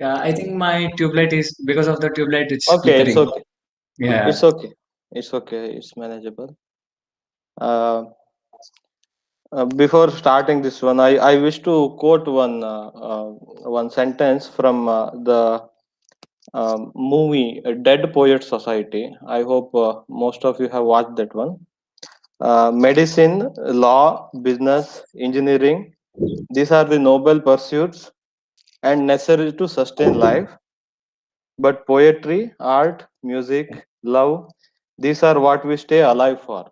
Yeah, I think my tube light is because of the tube light. It's Okay, it's flickering. okay. Yeah. It's okay. It's okay. It's manageable. Uh, Before starting this one, I wish to quote one sentence from the movie Dead Poet Society. I hope most of you have watched that one. Medicine, law, business, engineering, these are the noble pursuits and necessary to sustain life. But poetry, art, music, love, these are what we stay alive for.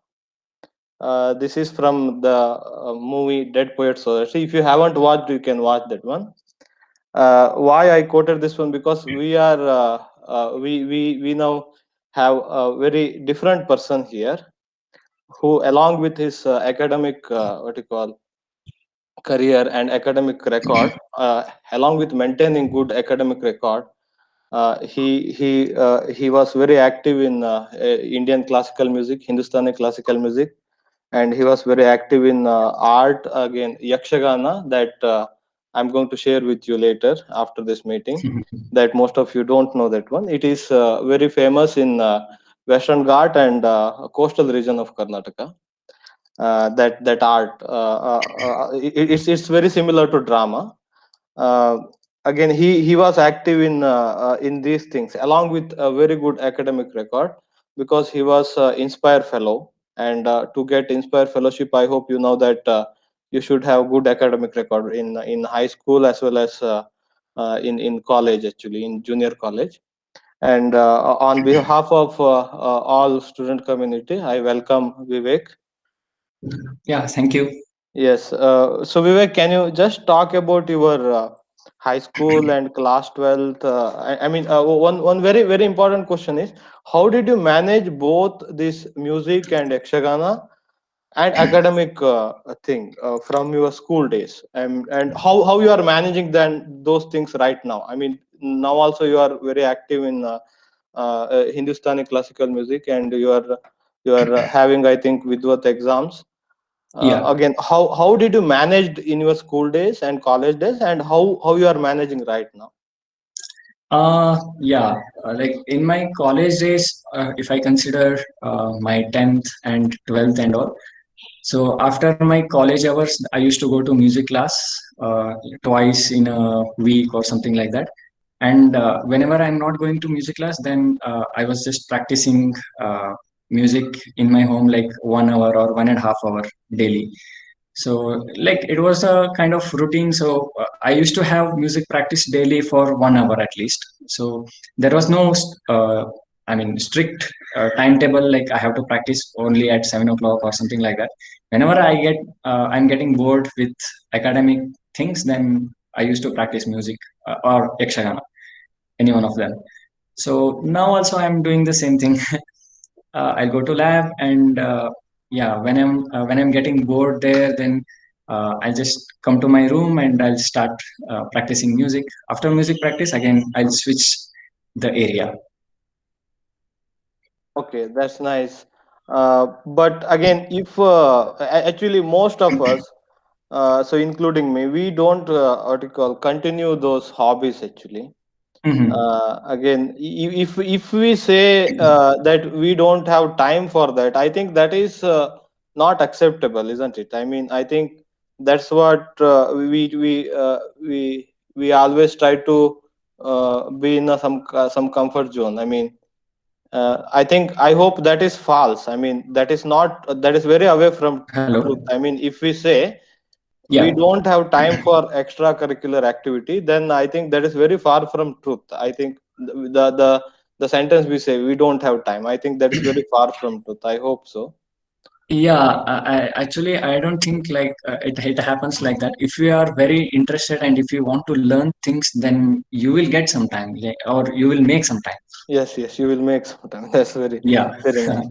This is from the movie Dead Poet Society. If you haven't watched, you can watch that one. Why I quoted this one, because we now have a very different person here who, along with his academic what you call career and academic record, along with maintaining good academic record, he was very active in Indian classical music, Hindustani classical music, and he was very active in art, again yakshagana, that I'm going to share with you later after this meeting, that most of you don't know that one. It is very famous in Western Ghat and coastal region of Karnataka. That art, it's very similar to drama. uh, Again, he was active in these things, along with a very good academic record, because he was Inspire Fellow. And to get Inspire Fellowship, I hope you know that you should have good academic record in high school, as well as in college, actually in junior college. And on behalf of all student community, I welcome Vivek. Yeah. Thank you. Yes. So Vivek, can you just talk about your high school and class 12th? I mean, one very important question is, how did you manage both this music and Yakshagana and academic thing from your school days? And how you are managing then those things right now? I mean, now also you are very active in Hindustani classical music, and you are having, I think, Vidwat exams. Yeah. Again, how did you manage in your school days and college days, and how you are managing right now? Yeah. Like in my college days, if I consider my 10th and 12th and all. So after my college hours, I used to go to music class twice in a week or something like that. And whenever I'm not going to music class, then I was just practicing music in my home, like 1 hour or 1.5 hour daily. So like it was a kind of routine. So I used to have music practice daily for 1 hour at least. So there was no I mean strict timetable, like I have to practice only at 7 o'clock or something like that. Whenever I'm getting bored with academic things, then I used to practice music or yakshagana, any one of them. So now also I'm doing the same thing. I'll go to lab, and yeah, when I'm getting bored there, then I'll just come to my room and I'll start practicing music. After music practice, again I'll switch the area. Okay, that's nice. But again, if actually most of us, so including me, we don't what you call continue those hobbies actually. Hmm. Again, if we say that we don't have time for that, I think that is not acceptable, isn't it? I mean, I think that's what we always try to be in some comfort zone. I mean, I think, I hope that is false. I mean, that is not, that is very away from Hello. truth. I mean, if we say we Yeah. don't have time for extracurricular activity, then I think that is very far from truth. I think the sentence we say, we don't have time, I think that is very far from truth. I hope so. Yeah, actually I don't think like it happens like that. If you are very interested and if you want to learn things, then you will get some time, or you will make some time. Yes, yes, you will make some time. That's very, Yeah. very nice.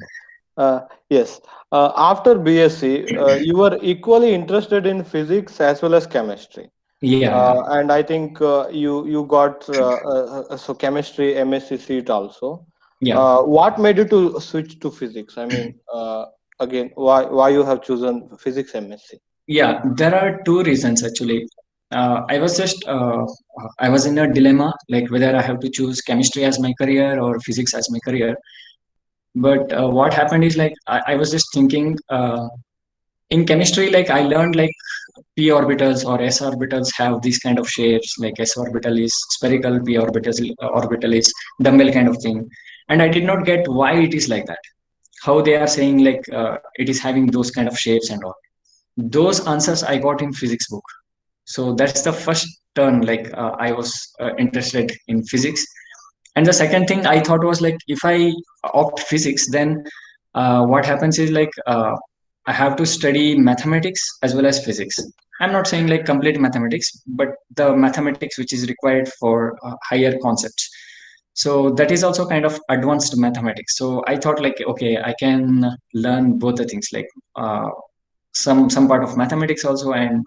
Yes. After BSc, you were equally interested in physics as well as chemistry. Yeah. Yeah. And I think you got so chemistry MSc seat also. Yeah. What made you to switch to physics? I mean, again, why you have chosen physics MSc? Yeah, there are two reasons actually. I was just I was in a dilemma, like whether I have to choose chemistry as my career or physics as my career. But what happened is like I was just thinking in chemistry, like I learned like p orbitals or s orbitals have these kind of shapes. Like s orbital is spherical, orbital is dumbbell kind of thing, and I did not get why it is like that. How they are saying like it is having those kind of shapes and all. Those answers I got in physics book. So that's the first turn. Like I was interested in physics, and the second thing I thought was like if I opt physics, then what happens is like I have to study mathematics as well as physics. I'm not saying like complete mathematics, but the mathematics which is required for higher concepts. So that is also kind of advanced mathematics. So I thought like okay, I can learn both the things, like uh, some part of mathematics also, and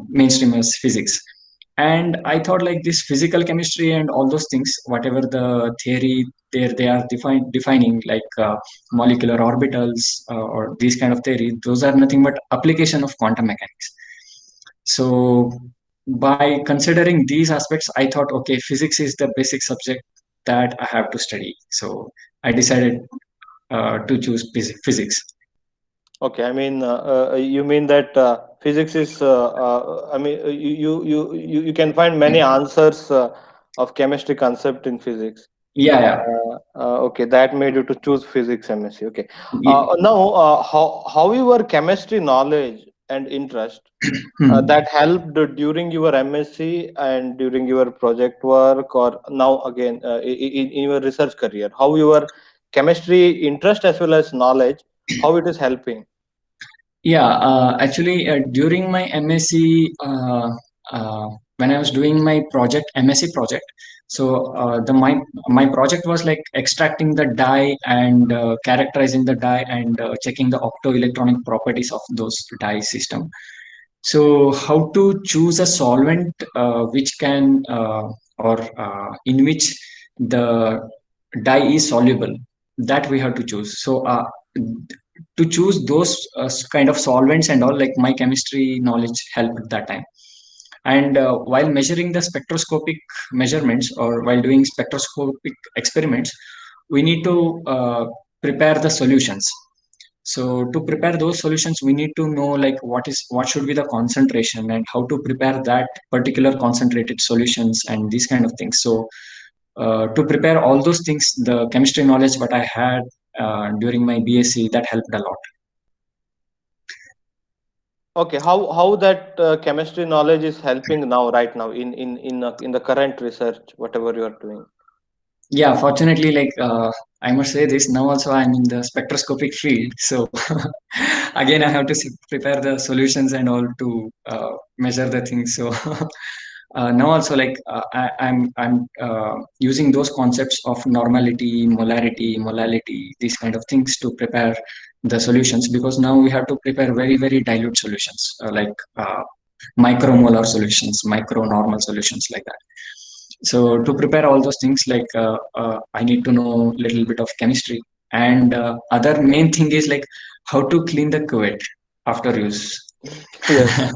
mainstream as physics. And I thought like this physical chemistry and all those things, whatever the theory there they are defining, like molecular orbitals or these kind of theory, those are nothing but application of quantum mechanics. So by considering these aspects, I thought okay, physics is the basic subject that I have to study. So I decided to choose physics. Okay, I mean, you mean that physics is, I mean, you can find many answers of chemistry concept in physics. Yeah, Okay, that made you to choose physics MSc. Okay. yeah. Now, how your chemistry knowledge and interest Hmm. that helped during your MSc and during your project work, or now again in your research career, how your chemistry interest as well as knowledge, how it is helping? Yeah, actually, during my MSc, when I was doing my project, MSc project, so the my project was like extracting the dye and characterizing the dye and checking the optoelectronic properties of those dye system. So how to choose a solvent which can or in which the dye is soluble, that we have to choose. So to choose those kind of solvents and all, like my chemistry knowledge helped at that time. And while measuring the spectroscopic measurements or while doing spectroscopic experiments, we need to prepare the solutions. So to prepare those solutions, we need to know like what should be the concentration and how to prepare that particular concentrated solutions and these kind of things. So to prepare all those things, the chemistry knowledge what I had during my BSc, that helped a lot. Okay, how that chemistry knowledge is helping now, right now, in the current research, whatever you are doing? Yeah, fortunately, like I must say this, now also I'm in the spectroscopic field. So again, I have to prepare the solutions and all to measure the things. So now also, like I'm using those concepts of normality, molarity, molality, these kind of things to prepare the solutions, because now we have to prepare very very dilute solutions, like micromolar solutions, micro normal solutions, like that. So to prepare all those things, like I need to know little bit of chemistry, and other main thing is like how to clean the cuvette after use. Yes.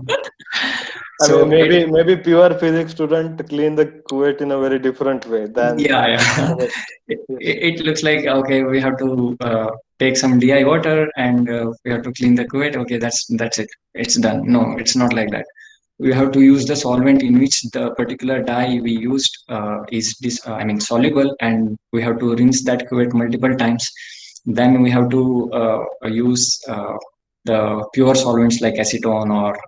I mean, So it, maybe pure physics student clean the cuvette in a very different way than yeah, yeah. the rest. Yes. It looks like okay, we have to take some DI water and we have to clean the cuvette. Okay, that's it. It's done. No, it's not like that. We have to use the solvent in which the particular dye we used is I mean soluble, and we have to rinse that cuvette multiple times. Then we have to use the pure solvents like acetone or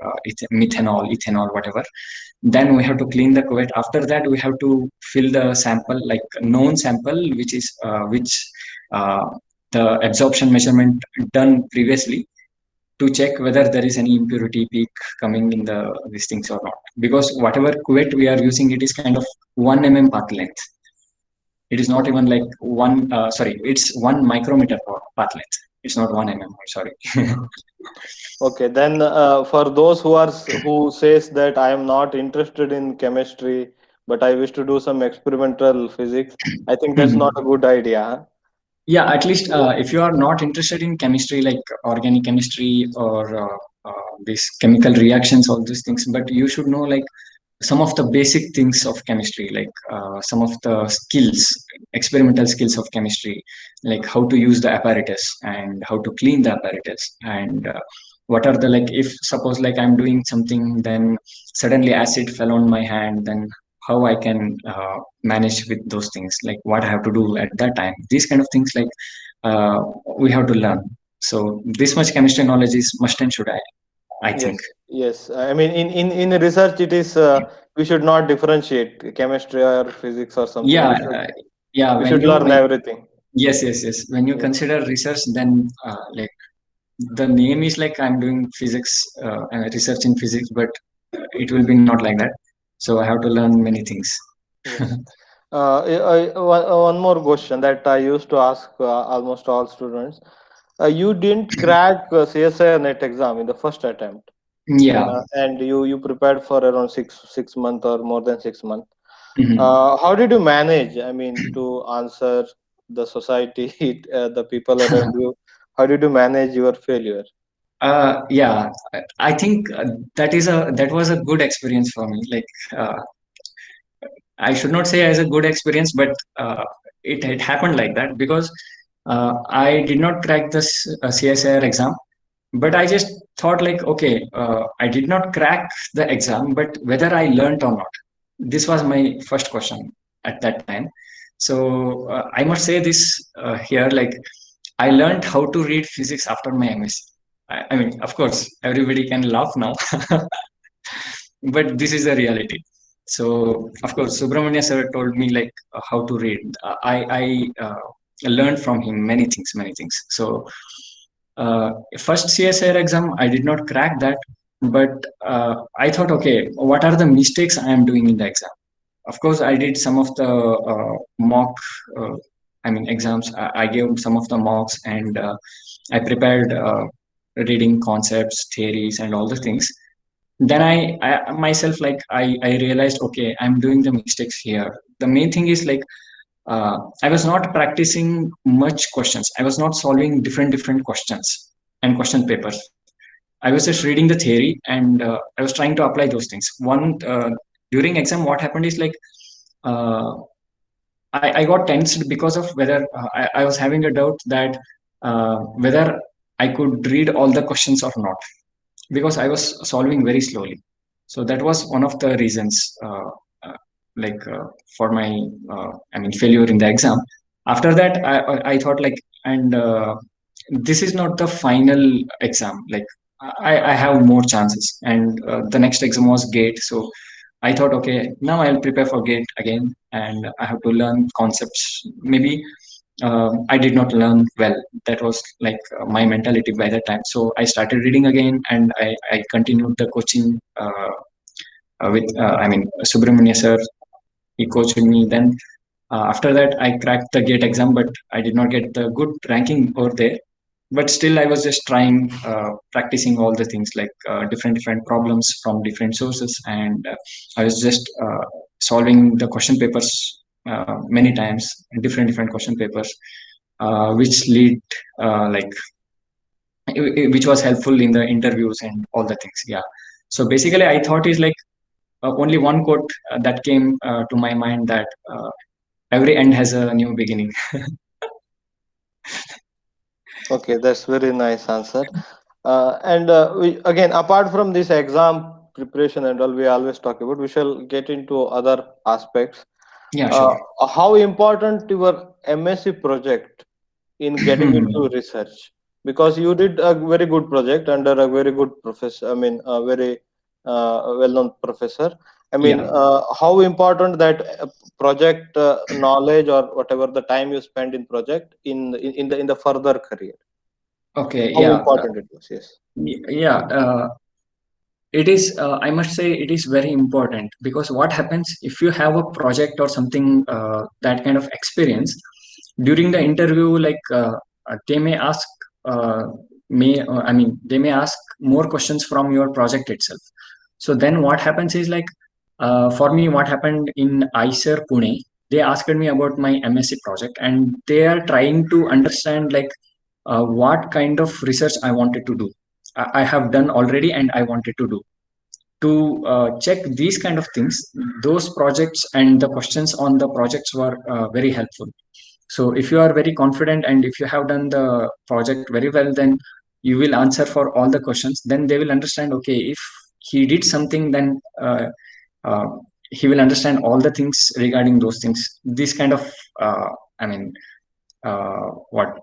methanol, ethanol, whatever. Then we have to clean the cuvette. After that, we have to fill the sample, like known sample, which is which uh, the absorption measurement done previously, to check whether there is any impurity peak coming in the these things or not. Because whatever cuvette we are using, it is kind of 1 mm path length. It is not even like one. Sorry, it's 1 micrometer path length. It's not 1 mm. Sorry. Okay, then for those who says that I am not interested in chemistry, but I wish to do some experimental physics, I think that's not a good idea. Yeah, at least if you are not interested in chemistry, like organic chemistry or these chemical reactions, all these things, but you should know like some of the basic things of chemistry, like some of the skills, experimental skills of chemistry, like how to use the apparatus and how to clean the apparatus, and what are the, like if suppose like I'm doing something, then suddenly acid fell on my hand, then how I can manage with those things, like what I have to do at that time. These kind of things, like uh, we have to learn. So this much chemistry knowledge is must and should, I think. Yes, yes. I mean, in research, it is we should not differentiate chemistry or physics or something. Yeah, yeah. We should learn everything. Yes, yes, yes. When you Yes, consider research, then like the name is like I'm doing physics and research in physics, but it will be not like that. So I have to learn many things. yes. One more question that I used to ask almost all students. You didn't crack CSIR net exam in the first attempt, Yeah. and you prepared for around six months or more than 6 months. Mhm. How did you manage? I mean, to answer the society, the people around you. How did you manage your failure? Yeah, I think that was a good experience for me. Like uh, I should not say as a good experience, but it happened like that because I did not crack this CSIR exam, but I just thought like, okay, I did not crack the exam, but whether I learned or not, this was my first question at that time. So I must say this here, like I learned how to read physics after my MSc. I mean, of course, everybody can laugh now, but this is the reality. So, of course, Subramania sir told me like how to read. I learned from him many things. So, first CSIR exam, I did not crack that, but I thought, okay, what are the mistakes I am doing in the exam? Of course, I did some of the mock, uh, exams. I gave some of the mocks, and I prepared reading concepts, theories, and all the things. Then I myself, like I realized, okay, I'm doing the mistakes here. The main thing is like I was not practicing much questions. I was not solving different questions and question papers. I was just reading the theory, and I was trying to apply those things. During exam, what happened is like uh, I got tensed because of whether I was having a doubt that whether I could read all the questions or not, because I was solving very slowly. So that was one of the reasons, uh, like for my, failure in the exam. After that, I thought like, and this is not the final exam. Like I have more chances, and the next exam was GATE. So I thought, okay, now I'll prepare for GATE again, and I have to learn concepts. Maybe I did not learn well. That was like my mentality by that time. So I started reading again, and I continued the coaching with, Subramania sir. He coached me. Then after that, I cracked the GATE exam, but I did not get the good ranking over there. But still, I was just trying, practicing all the things, like different problems from different sources, and I was just solving the question papers many times, different question papers, which lead like which was helpful in the interviews and all the things. Yeah. So basically, I thought is like only one quote that came to my mind, that every end has a new beginning. Okay, that's very nice answer. And again, apart from this exam preparation and all, we always talk about. We shall get into other aspects. Yeah, Uh, sure. how important your MSc project in getting into research, because you did a very good project under a very good professor, I mean a very well-known professor. I mean, Yeah. how important that project knowledge or whatever the time you spend in project in the further career, Okay. how Yeah. important it was? Yes. Yeah. It is, I must say, it is very important, because what happens if you have a project or something, that kind of experience during the interview, like they may ask, uh, they may ask more questions from your project itself. So then what happens is like, for me, what happened in ICER Pune, they asked me about my MSc project, and they are trying to understand like what kind of research I wanted to do. I have done already and I wanted to do. To check these kind of things, those projects and the questions on the projects were very helpful. So if you are very confident and if you have done the project very well, then you will answer for all the questions. Then they will understand, okay, if he did something, then uh, he will understand all the things regarding those things. This kind of I mean what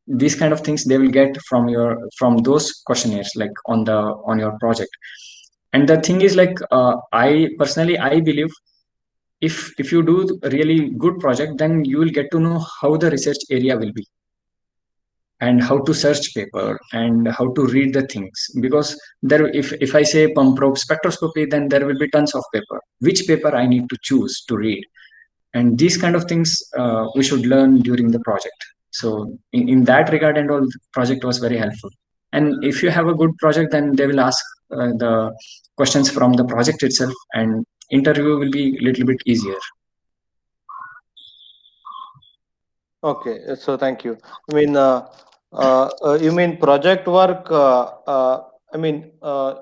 these kind of things they will get from those questionnaires, like on your project. And the thing is, like, I personally I believe, if you do a really good project, then you will get to know how the research area will be, and how to search paper, and how to read the things. Because there, if I say pump probe spectroscopy, then there will be tons of paper. Which paper I need to choose to read? And these kind of things we should learn during the project. So in that regard and all, the project was very helpful. And if you have a good project, then they will ask the questions from the project itself, and interview will be a little bit easier. Okay, so thank you. I mean, you mean project work? I mean,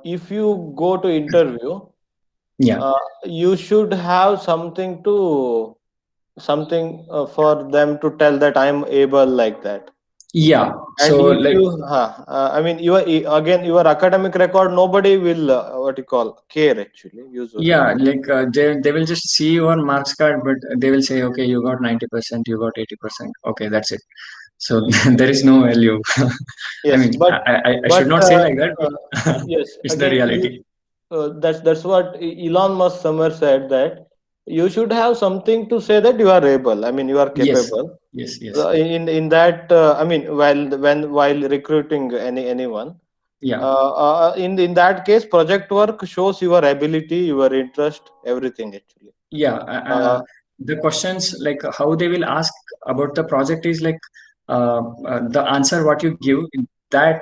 if you go to interview, Yeah, you should have something for them to tell that I'm able, like that. yeah. And So if like, you, I mean, again, your academic record, nobody will what you call care actually usually. yeah, like they will just see your marks card, but they will say, okay, you got 90%, you got 80%. Okay, that's it. So there is no value. I Yes, mean, I should but not say like that, but yes, it's the again, reality. that's what Elon Musk somewhere said, that you should have something to say that you are able. I mean, you are Yes, capable. yes, yes. In that, I mean, while recruiting anyone, Yeah, in that case, project work shows your ability, your interest, everything actually. yeah. Uh, The questions, like how they will ask about the project, is like the answer what you give, that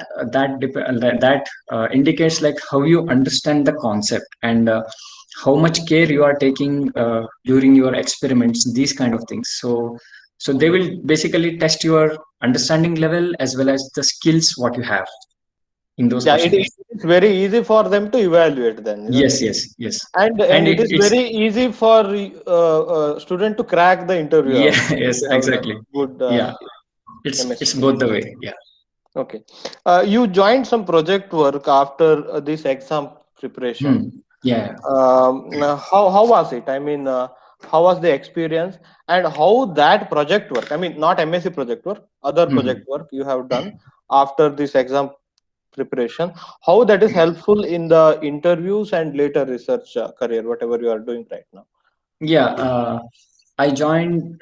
indicates like how you understand the concept, and how much care you are taking during your experiments. These kind of things. So they will basically test your understanding level as well as the skills what you have in those yeah, it questionnaires. is very easy for them to evaluate then, isn't Yes, it? yes, yes. And And it is it's very easy for student to crack the interview yeah, also if yes, you have a exactly. good Yeah, it's chemistry. both the way. Yeah. Okay. You joined some project work after this exam preparation. Yeah. How was it? I mean, how was the experience, and how that project work? I mean, not MSc project work, other project Hmm. work you have done after this exam preparation. How that is helpful in the interviews and later research career, whatever you are doing right now. Yeah. I joined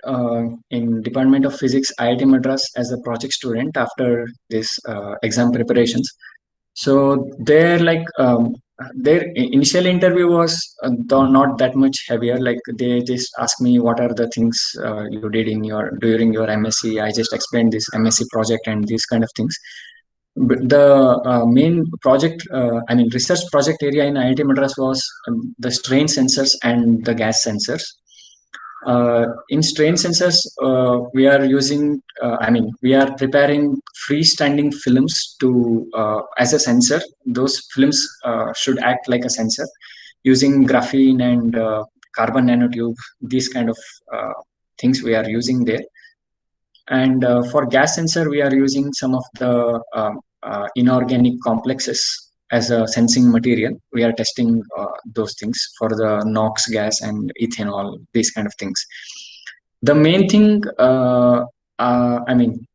in Department of Physics, IIT Madras, as a project student after this exam preparations. So their initial interview was though not that much heavier. Like they just asked me what are the things you did in your during your MSc. I just explained this MSc project and these kind of things. But the main project, I mean, research project area in IIT Madras was the strain sensors and the gas sensors. In strain sensors, we are using, I mean, we are preparing freestanding films to as a sensor. Those films should act like a sensor using graphene and carbon nanotube. These kind of uh, things we are using there. And for gas sensor, we are using some of the inorganic complexes as a sensing material. We are testing those things for the NOx gas and ethanol, these kind of things. The main thing, I mean,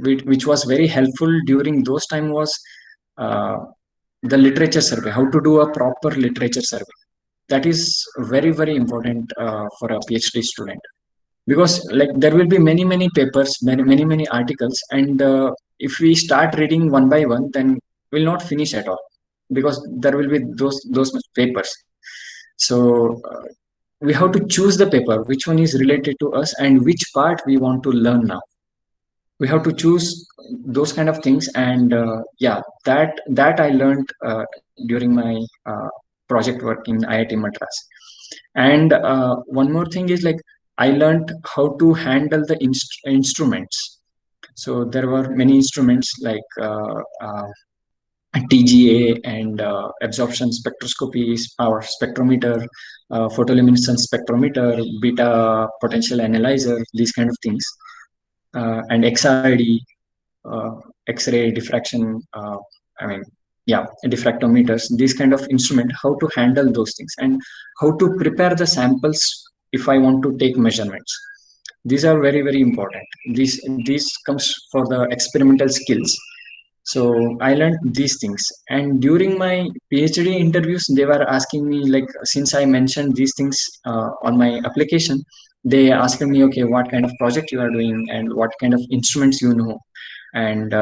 which was very helpful during those time was uh, the literature survey, how to do a proper literature survey. That is very, very important for a PhD student, because like there will be many papers, many articles, and if we start reading one by one, then we'll not finish at all, because there will be those much papers. So we have to choose the paper which one is related to us and which part we want to learn now. We have to choose those kind of things. And yeah, that I learned during my project work in IIT Madras. And one more thing is, like, I learned how to handle the instruments. So there were many instruments, like TGA and absorption spectroscopy or spectrometer, photoluminescence spectrometer, beta potential analyzer, these kind of things, and XRD, uh, X-ray diffraction. I mean, yeah, diffractometers. These kind of instrument. How to handle those things and how to prepare the samples if I want to take measurements. These are very very important. These comes for the experimental skills. So I learned these things, and during my PhD interviews they were asking me, like, since I mentioned these things on my application, they asked me, okay, what kind of project you are doing and what kind of instruments you know. And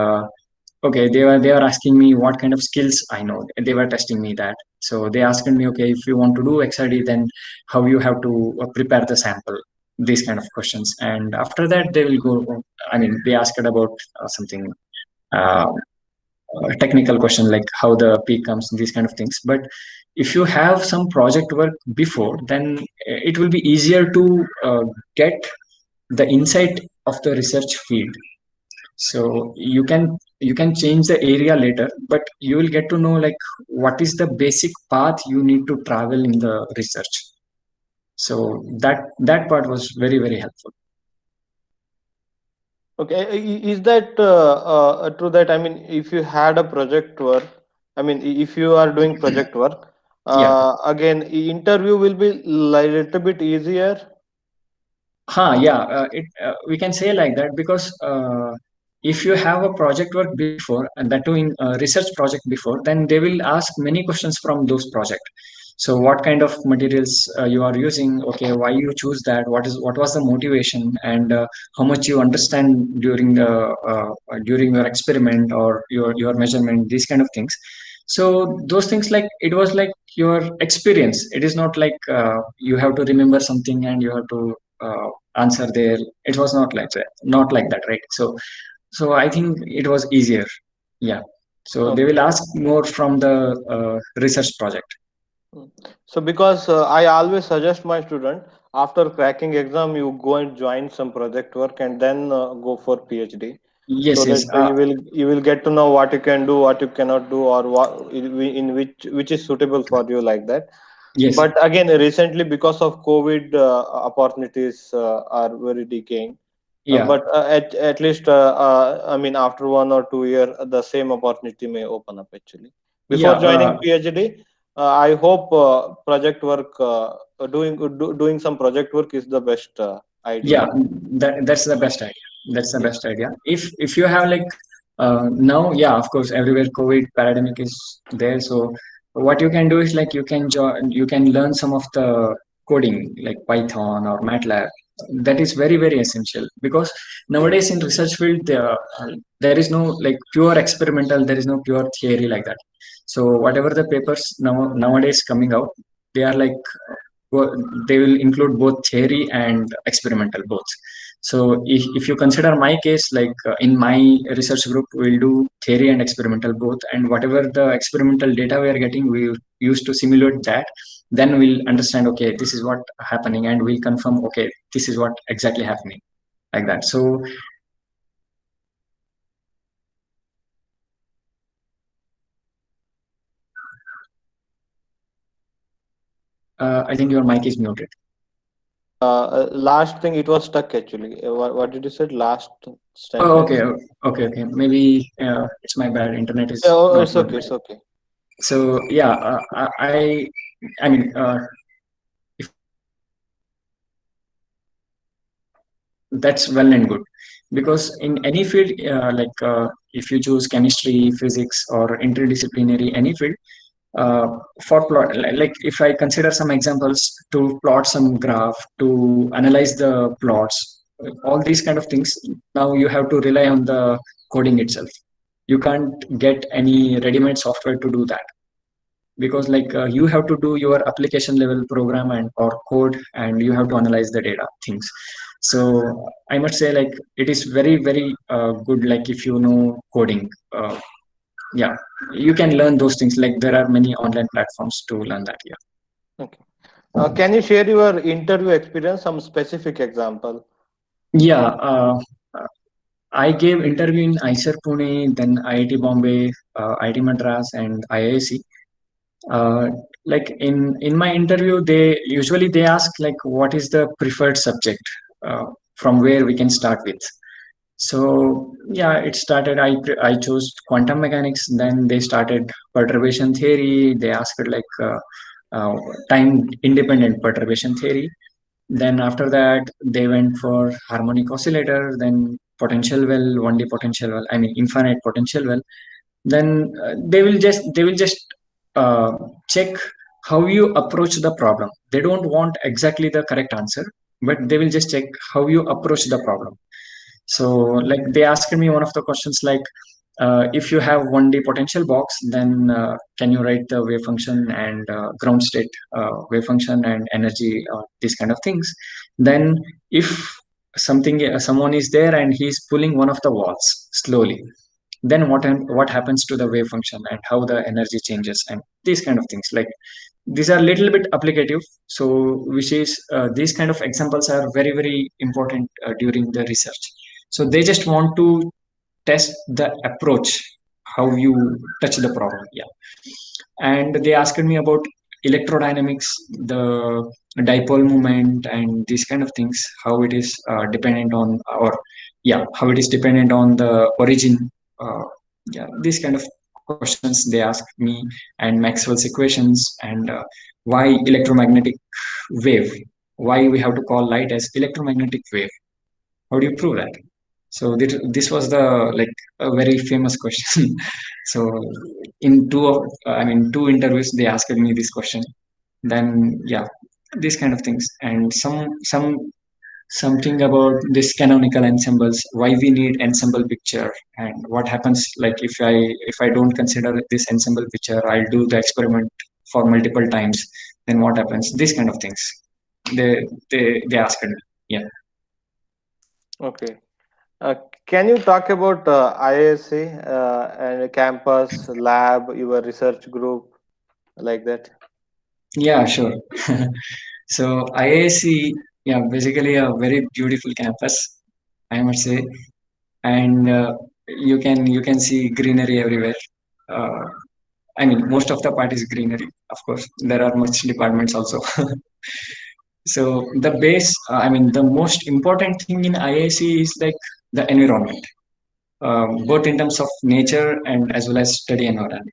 okay, they were asking me what kind of skills I know. They were testing me that. So they asked me, okay, if you want to do XRD, then how you have to prepare the sample, these kind of questions. And after that they will go, I mean, they asked about something, uh, technical question like how the peak comes, these kind of things. But if you have some project work before, then it will be easier to get the insight of the research field. So you can change the area later, but you will get to know like what is the basic path you need to travel in the research. So that part was very very helpful. Okay, is that true that, I mean, if you had a project work, I mean, if you are doing project work, Yeah. again, interview will be like little bit easier. Yeah, we can say like that because if you have a project work before, and that too in research project before, then they will ask many questions from those project. So what kind of materials you are using? Okay, why you choose that? What was the motivation? And how much you understand during your experiment or your measurement? These kind of things. So those things, like, it was like your experience. It is not like you have to remember something and you have to answer there. It was not like that, right? So I think it was easier. Yeah. So they Okay. will ask more from the research project. Mm. So because I always suggest my student, after cracking exam, you go and join some project work and then go for PhD, so Yes, that yes. you will get to know what you can do, what you cannot do, or what in which is suitable for you, like that. Yes. But again, recently because of COVID, opportunities are very decaying. Yeah. But at least, I mean, after 1 or 2 year, the same opportunity may open up actually. Before Yeah. joining PhD, I hope project work, doing some project work is the best idea. Yeah, that's the best idea. That's the Yeah. best idea. If you have like now, yeah, of course, everywhere COVID pandemic is there. So what you can do is like you can learn some of the coding like Python or MATLAB. That is very very essential because nowadays in research field there is no like pure experimental. There is no pure theory like that. So whatever the papers nowadays coming out, they are like wo- they will include both theory and experimental both. So if you consider my case, like in my research group we'll do theory and experimental both, and whatever the experimental data we are getting, we use to simulate that. Then we'll understand, okay, this is what happening, and we'll confirm, okay, this is what exactly happening, like that. So I think your mic is muted. Last thing, it was stuck actually. What did you say? Last Oh, okay, sentence. okay. Maybe it's my bad. Internet is Oh, not it's good. okay. It's okay. So yeah, I mean, if that's well and good, because in any field, if you choose chemistry, physics, or interdisciplinary any field, uh, for plot, like if I consider some examples to plot some graph, to analyze the plots, all these kind of things, now you have to rely on the coding itself. You can't get any ready-made software to do that, because like you have to do your application level program and or code, and you have to analyze the data things. So I must say, like, it is very very good, like if you know coding. Yeah, you can learn those things, like there are many online platforms to learn that. Yeah. Okay. Can you share your interview experience, some specific example? Yeah. I gave interview in ICER Pune, then IIT Bombay, IIT Madras, and IISc. Uh, like in my interview, they ask like what is the preferred subject uh, from where we can start with. So yeah, it started. I chose quantum mechanics. Then they started perturbation theory. They asked like uh, time independent perturbation theory. Then after that, they went for harmonic oscillator. Then potential well, 1D potential well. I mean infinite potential well. Then they will just uh, check how you approach the problem. They don't want exactly the correct answer, but they will just check how you approach the problem. So like they asked me one of the questions like, if you have 1D potential box, then can you write the wave function and ground state wave function and energy, these kind of things. Then if someone is there and he's pulling one of the walls slowly, then what happens to the wave function and how the energy changes and these kind of things. Like these are little bit applicative, so which is these kind of examples are very very important during the research. So they just want to test the approach, how you touch the problem. Yeah. And they asked me about electrodynamics, the dipole moment and these kind of things, how it is dependent on, or yeah, how it is dependent on the origin. uh, yeah, these kind of questions they ask me, and Maxwell's equations, and why electromagnetic wave, why we have to call light as electromagnetic wave, how do you prove that? So this was the like a very famous question. So in I mean two interviews they asked me this question. Then yeah, these kind of things, and something about this canonical ensembles, why we need ensemble picture, and what happens like if I don't consider this ensemble picture, I'll do the experiment for multiple times, then what happens? These kind of things. They asked me. Yeah. Okay. Uh, can you talk about IISc and campus, lab, your research group, like that? Yeah, sure. So IISc, yeah, basically a very beautiful campus, I must say, and you can see greenery everywhere. Uh, I mean, most of the part is greenery. Of course, there are much departments also. So the base, I mean, the most important thing in IISc is like the environment, both in terms of nature and as well as study environment.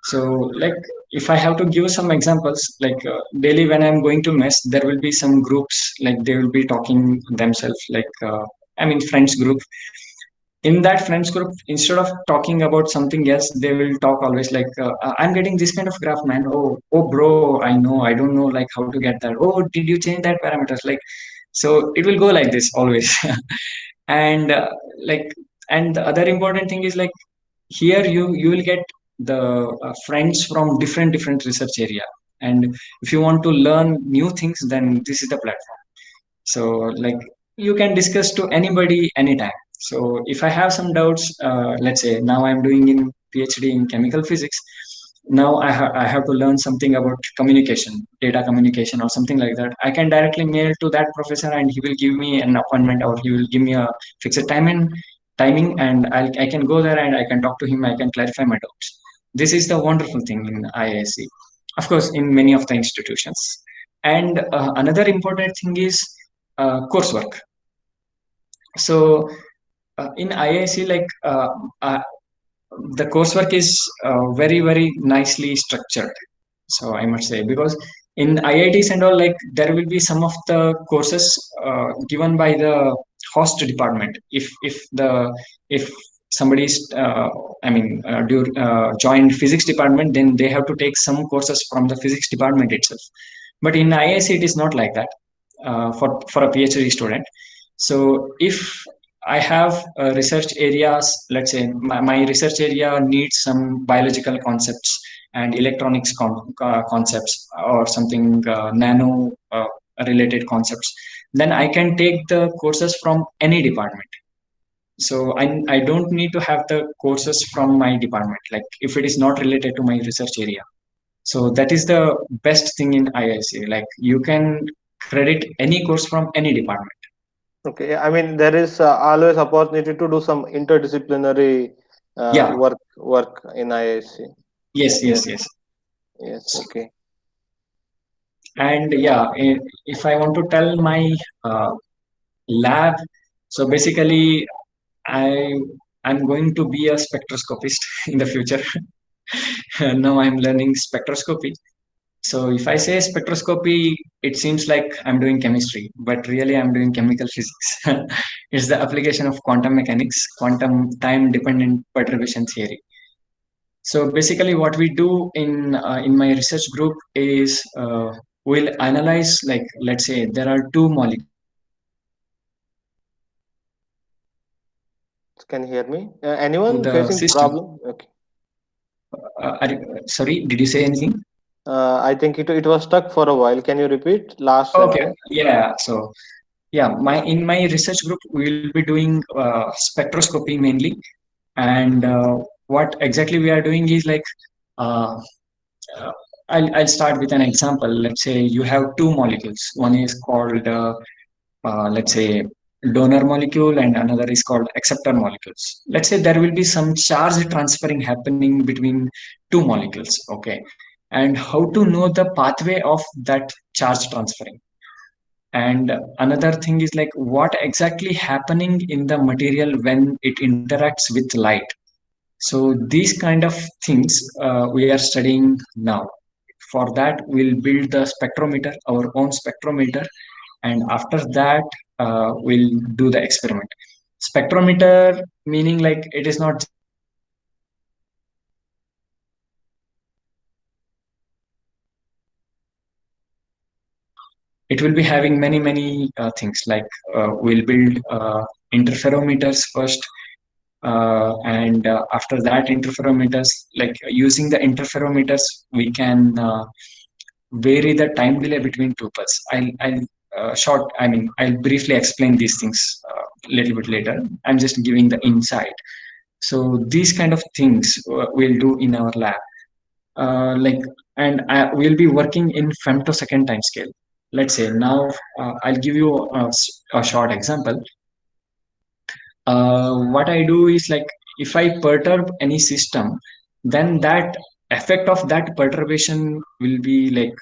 So, like, if I have to give some examples, like daily when I'm going to mess, there will be some groups, like they will be talking themselves, like, I mean, friends group. In that friends group, instead of talking about something else, they will talk always like, I'm getting this kind of graph, man. Oh, bro, I know, I don't know, like, how to get that. Oh, did you change that parameters? Like, so it will go like this always. And like, and the other important thing is like, here you will get the friends from different research area, and if you want to learn new things, then this is the platform. So like you can discuss to anybody anytime. So if I have some doubts, let's say now I'm doing in PhD in chemical physics, now I have to learn something about communication, data communication or something like that, I can directly mail to that professor and he will give me an appointment, or he will give me a fixed timing, and I can go there and I can talk to him, I can clarify my doubts. This is the wonderful thing in IISc, of course, in many of the institutions. And another important thing is coursework. So in IISc, like the coursework is very very nicely structured. So I must say, because in IITs and all, like there will be some of the courses given by the host department. If somebody is joined physics department, then they have to take some courses from the physics department itself. But in IISc, it is not like that for a PhD student. So if I have research areas, let's say my research area needs some biological concepts and electronics concepts, or something nano related concepts, then I can take the courses from any department. So I don't need to have the courses from my department, like if it is not related to my research area. So that is the best thing in IISc. Like you can credit any course from any department. Okay, I mean there is always opportunity to do some interdisciplinary Yeah. work in IISc. Yes, Yes, yes, yes. yes, okay. And yeah, if I want to tell my uh, lab, so basically I I'm going to be a spectroscopist in the future. Now I'm learning spectroscopy. So if I say spectroscopy, it seems like I'm doing chemistry, but really I'm doing chemical physics. It's the application of quantum mechanics, quantum time dependent perturbation theory. So basically, what we do in my research group is we'll analyze, like, let's say there are two molecules. Can you hear me? To Anyone the facing system. problem? Okay. Sorry, did you say anything? I think it was stuck for a while. Can you repeat last Okay, sentence? yeah. So yeah, my in my research group we'll be doing spectroscopy mainly, and what exactly we are doing is like uh, uh, I'll start with an example. Let's say you have two molecules. One is called let's say donor molecule and another is called acceptor molecules. Let's say there will be some charge transferring happening between two molecules. Okay, and how to know the pathway of that charge transferring. And another thing is like what exactly happening in the material when it interacts with light. So these kind of things we are studying now. For that, we'll build the spectrometer, our own spectrometer, and after that, we'll do the experiment. Spectrometer meaning like it is not just a single instrument. It will be having many things like we'll build interferometers first, and after that interferometers, like using the interferometers we can vary the time delay between two pulse. I'll briefly explain these things a little bit later. I'm just giving the insight. So these kind of things we'll do in our lab, like, and we'll be working in femtosecond time scale. Let's say now I'll give you a short example. What I do is like if I perturb any system, then that effect of that perturbation will be like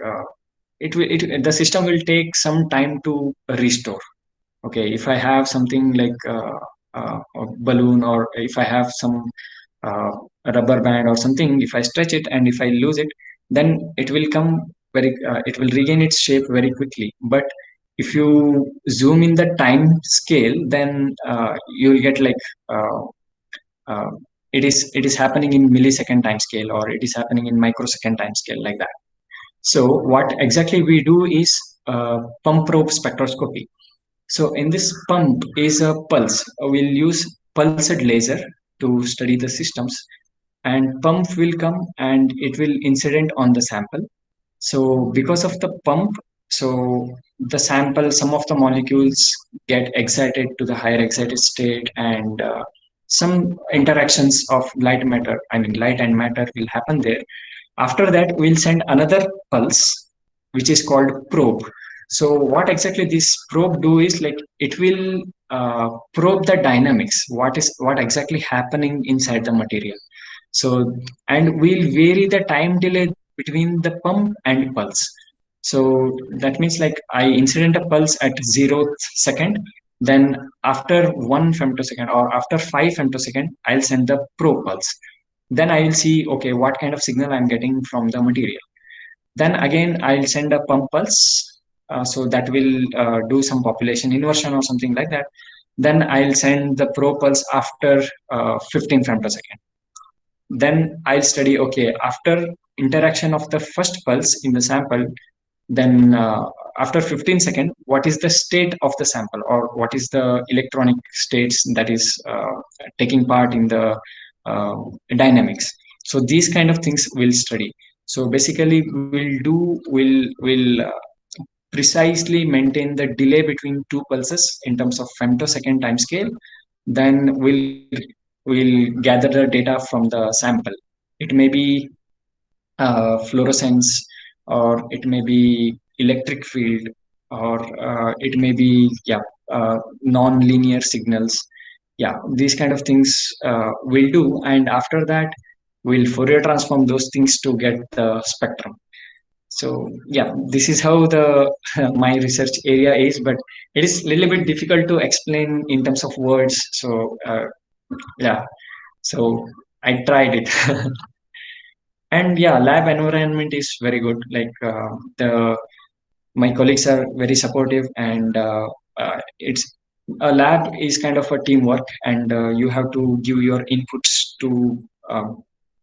the system will take some time to restore. Okay, if I have something like a balloon, or if I have some uh, rubber band or something, if I stretch it and if I lose it, then it will come it will regain its shape very quickly. But if you zoom in the time scale, then you will get like uh, uh, it is happening in millisecond time scale, or it is happening in microsecond time scale, like that. So what exactly we do is pump probe spectroscopy. So in this pump is a pulse. We'll use pulsed laser to study the systems, and pump will come and it will incident on the sample. So because of the pump, so the sample, some of the molecules get excited to the higher excited state, and some interactions of light matter, I mean light and matter will happen there. After that, we'll send another pulse, which is called probe. So what exactly this probe do is like it will probe the dynamics. What exactly happening inside the material. So and we'll vary the time delay between the pump and pulse. So that means like I incident a pulse at 0th second, then after 1 femtosecond or after 5 femtosecond, I'll send the probe pulse. Then I will see, okay, what kind of signal I'm getting from the material. Then again, I'll send a pump pulse. So that will do some population inversion or something like that. Then I'll send the probe pulse after 15 femtosecond. Then I'll study, okay, after interaction of the first pulse in the sample, then after 15 seconds, what is the state of the sample, or what is the electronic states that is taking part in the uh, dynamics. So these kind of things we'll study. So basically we'll precisely maintain the delay between two pulses in terms of femtosecond time scale. Then we'll gather the data from the sample. It may be fluorescence, or it may be electric field, or it may be, yeah, non-linear signals. Yeah, these kind of things we'll do, and after that we'll Fourier transform those things to get the spectrum. So yeah, this is how the my research area is, but it is a little bit difficult to explain in terms of words. So yeah, so I tried it. And yeah, lab environment is very good. Like the my colleagues are very supportive, and it's a lab is kind of a teamwork, and you have to give your inputs to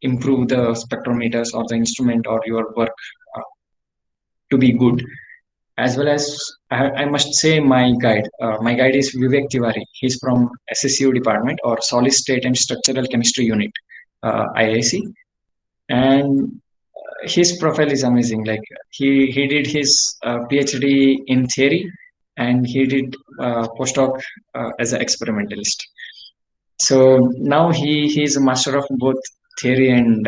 improve the spectrometers or the instrument or your work uh, to be good. As well as I must say my guide is Vivek Tiwari. He's from SSU department, or Solid State and Structural Chemistry Unit, IIC, and his profile is amazing. Like he did his PhD in theory, and he did postdoc as an experimentalist. So now he's a master of both theory and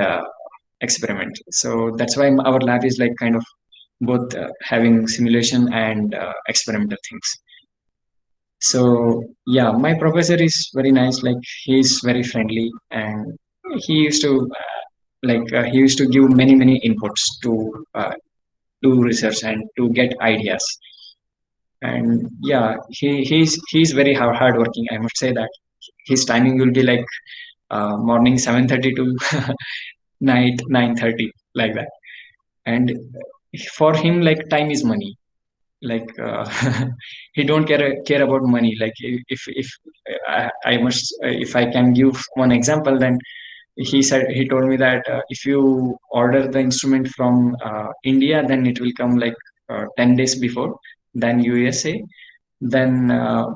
experiment. So that's why our lab is like kind of both having simulation and experimental things. So yeah, my professor is very nice. Like he's very friendly, and he used to he used to give many inputs to do research and to get ideas. And yeah, he's very hardworking. I must say that his timing will be like morning 7:30 to night 9:30, like that. And for him, like time is money. Like he don't care about money. Like if I must if I can give one example, then he told me that if you order the instrument from India, then it will come like 10 days before than USA. Then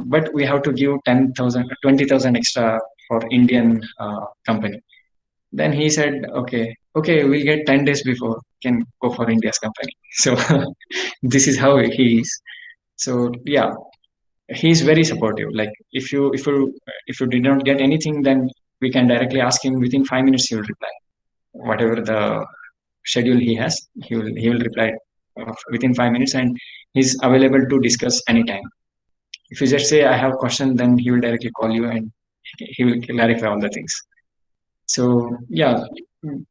but we have to give 10,000 20,000 extra for Indian company. Then he said, okay, we'll get 10 days before, can go for India's company. So this is how he is. So yeah, he's very supportive. Like if you did not get anything, then we can directly ask him. Within 5 minutes he will reply whatever the schedule he has. He will reply within 5 minutes, and he's available to discuss anytime. If you just say I have question, then he will directly call you, and he will clarify all the things. So yeah,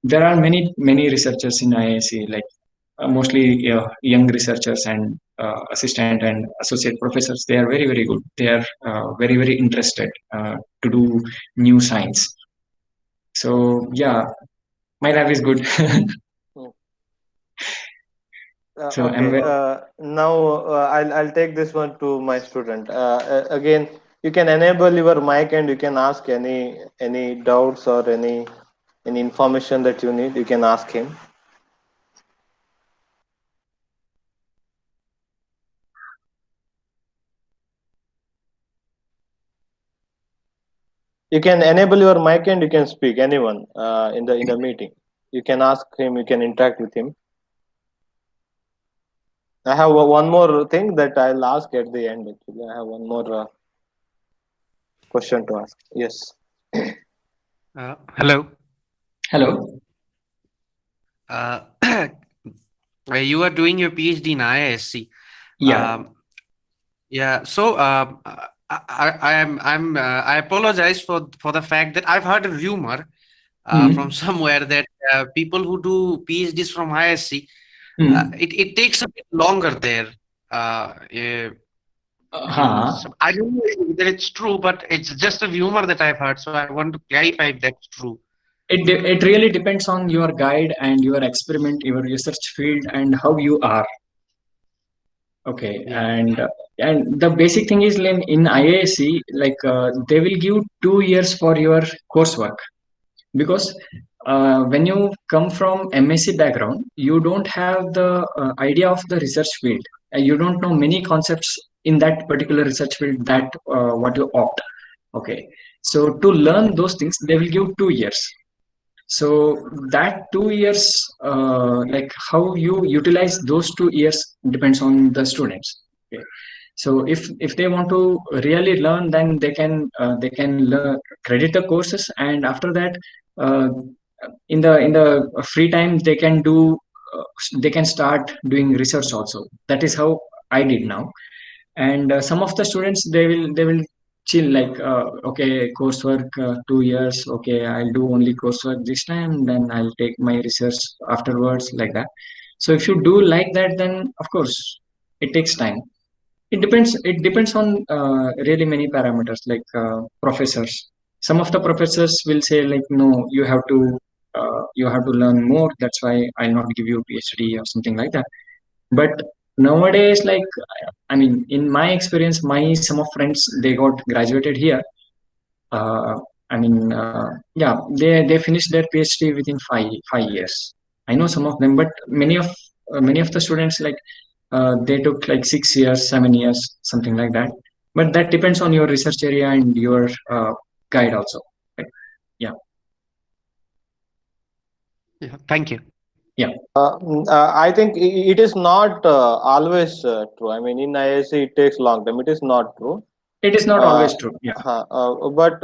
there are many researchers in IIC, like mostly young researchers and assistant and associate professors. They are very good. They are very interested to do new science. So yeah, my lab is good. So Okay. Now I'll take this one to my student. Again, you can enable your mic and you can ask any doubts or any information that you need. You can ask him. You can enable your mic and you can speak. Anyone in the meeting, you can ask him. You can interact with him. I have one more thing that I'll ask at the end. Actually, I have one more question to ask. Yes. Hello. Hello. You are doing your PhD in IISc. Yeah. Yeah. So I apologize for the fact that I've heard a rumor from somewhere that people who do PhDs from IISc, it takes a bit longer there. So I don't know whether it's true, but it's just a rumor that I've heard. So I want to clarify if that's true. It really depends on your guide and your experiment, your research field, and how you are. Okay, Yeah. and the basic thing is in IISc, like they will give 2 years for your coursework, because when you come from MSc background, you don't have the idea of the research field. You don't know many concepts in that particular research field that what you opt. Okay, so to learn those things, they will give 2 years. So that 2 years, like how you utilize those 2 years depends on the students. Okay. So if they want to really learn, then they can learn, credit the courses, and after that, uh, in the free time they can start doing research also. That is how I did now. And some of the students, they will chill, like okay, coursework 2 years, okay, I'll do only coursework this time, then I'll take my research afterwards, like that. So if you do like that, then of course it takes time. It depends on really many parameters, like professors. Some of the professors will say like, no, you have to learn more, that's why I'll not give you PhD or something like that. But nowadays, like, I mean, in my experience, my some of friends, they got graduated here. uh, I mean, yeah, they finished their PhD within 5 years. I know some of them, but many of the students, like, they took like 6 years, 7 years, something like that. But that depends on your research area and your guide also. Right? Yeah. Yeah, thank you. Yeah. I think it is not always true. I mean, in IISc it takes long time. It is not true. It is not Uh, always true. Yeah. but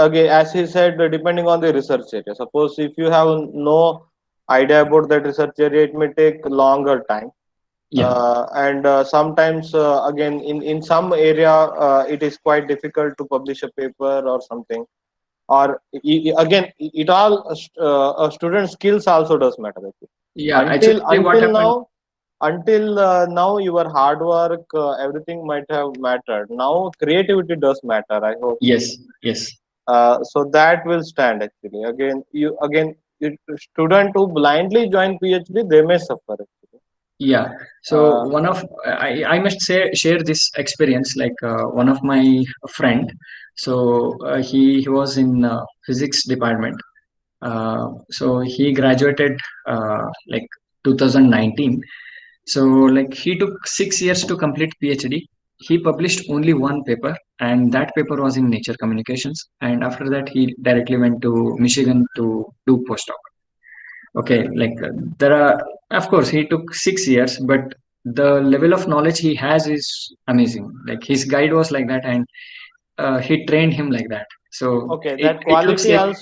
again, as he said, depending on the research area. Suppose if you have no idea about that research area, it may take longer time. Yeah. And sometimes, again, in some area, it is quite difficult to publish a paper or something. Or again, it all student skills also does matter. Actually. Yeah. Actually, what Until happened? now, now your hard work, everything might have mattered. Now creativity does matter, I hope. Yes. Yes. So that will stand. Actually, student who blindly join PhD, they may suffer actually. Yeah. So uh, one of I must say share this experience, like one of my friend. So he was in physics department. So he graduated like 2019. So like he took 6 years to complete PhD. He published only one paper, and that paper was in Nature Communications. And after that, he directly went to Michigan to do postdoc. Okay, like there are, of course, he took 6 years, but the level of knowledge he has is amazing. Like his guide was like that, and he trained him like that. So okay, it, that it looks like,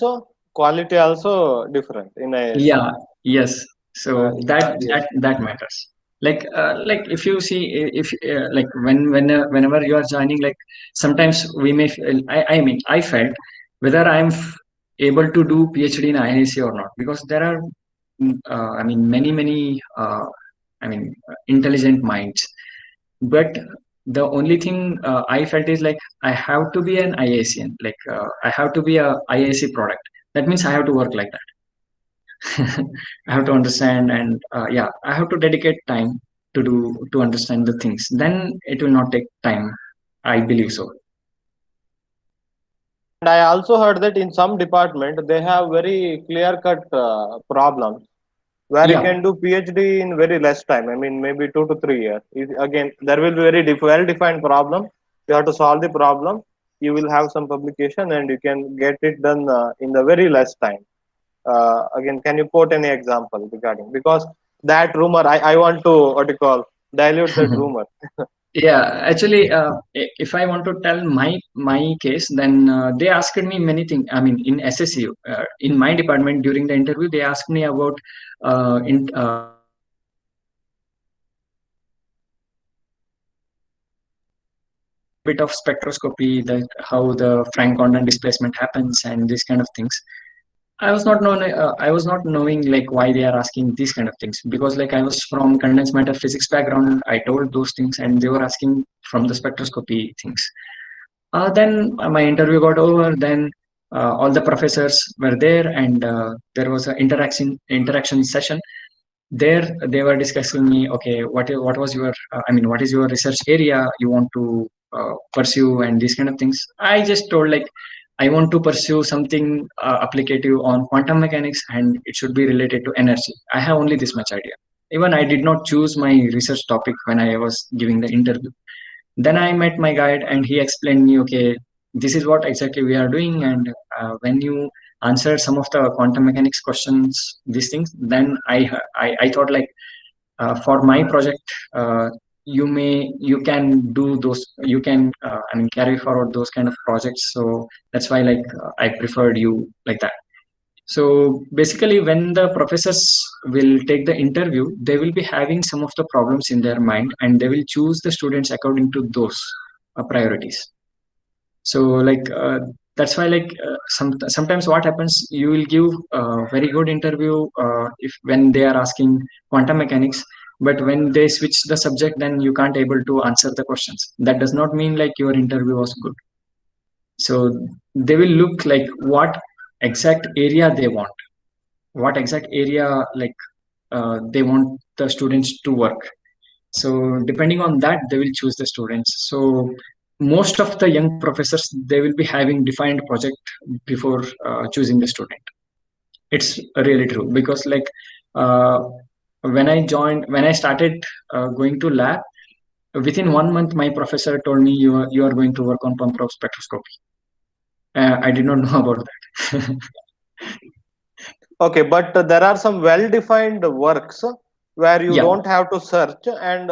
quality also different in IISc. yeah, yes. So Yes. that matters. Like if you see, if like whenever you are joining, like sometimes we may feel, I mean, I felt whether able to do PhD in IISc or not, because there are I mean, many I mean, intelligent minds. But the only thing I felt is like I have to be an IACN, like I have to be a IAC product. That means I have to work like that. I have to understand, and yeah, I have to dedicate time to understand the things. Then it will not take time. I believe so. And I also heard that in some department they have very clear cut problems where you Yeah. can do PhD in very less time. I mean, maybe 2 to 3 years. Again, there will be very well defined problem. You have to solve the problem. You will have some publication, and you can get it done in the very less time. Again, can you quote any example regarding, because that rumor, I want to, what you call, dilute that rumor. Yeah, actually, if I want to tell my case, then they asked me many things. I mean, in SSU, in my department, during the interview, they asked me about in bit of spectroscopy, that how the Frank Condon displacement happens, and these kind of things. I was not knowing like why they are asking these kind of things, because like I was from condensed matter physics background. I told those things, and they were asking from the spectroscopy things. Then my interview got over. Then all the professors were there, and there was an interaction session. There they were discussing me. Okay, what was your what is your research area you want to pursue, and these kind of things. I just told like I want to pursue something applicative on quantum mechanics, and it should be related to energy. I have only this much idea. Even I did not choose my research topic when I was giving the interview. Then I met my guide, and he explained me, okay, this is what exactly we are doing, and when you answer some of the quantum mechanics questions, these things, then I thought like for my project, you can do those, you can carry forward those kind of projects. So that's why like I preferred you like that. So basically, when the professors will take the interview, they will be having some of the problems in their mind, and they will choose the students according to those priorities. So that's why sometimes what happens, you will give a very good interview if when they are asking quantum mechanics, but when they switch the subject, then you can't able to answer the questions. That does not mean like your interview was good. So they will look like what exact area they want, what exact area they want the students to work. So depending on that, they will choose the students. So most of the young professors, they will be having defined project before choosing the student. It's really true, because uh, when I started going to lab, within 1 month, my professor told me you are going to work on pump probe spectroscopy. I did not know about that. Okay, but there are some well-defined works where you Yeah, don't have to search, and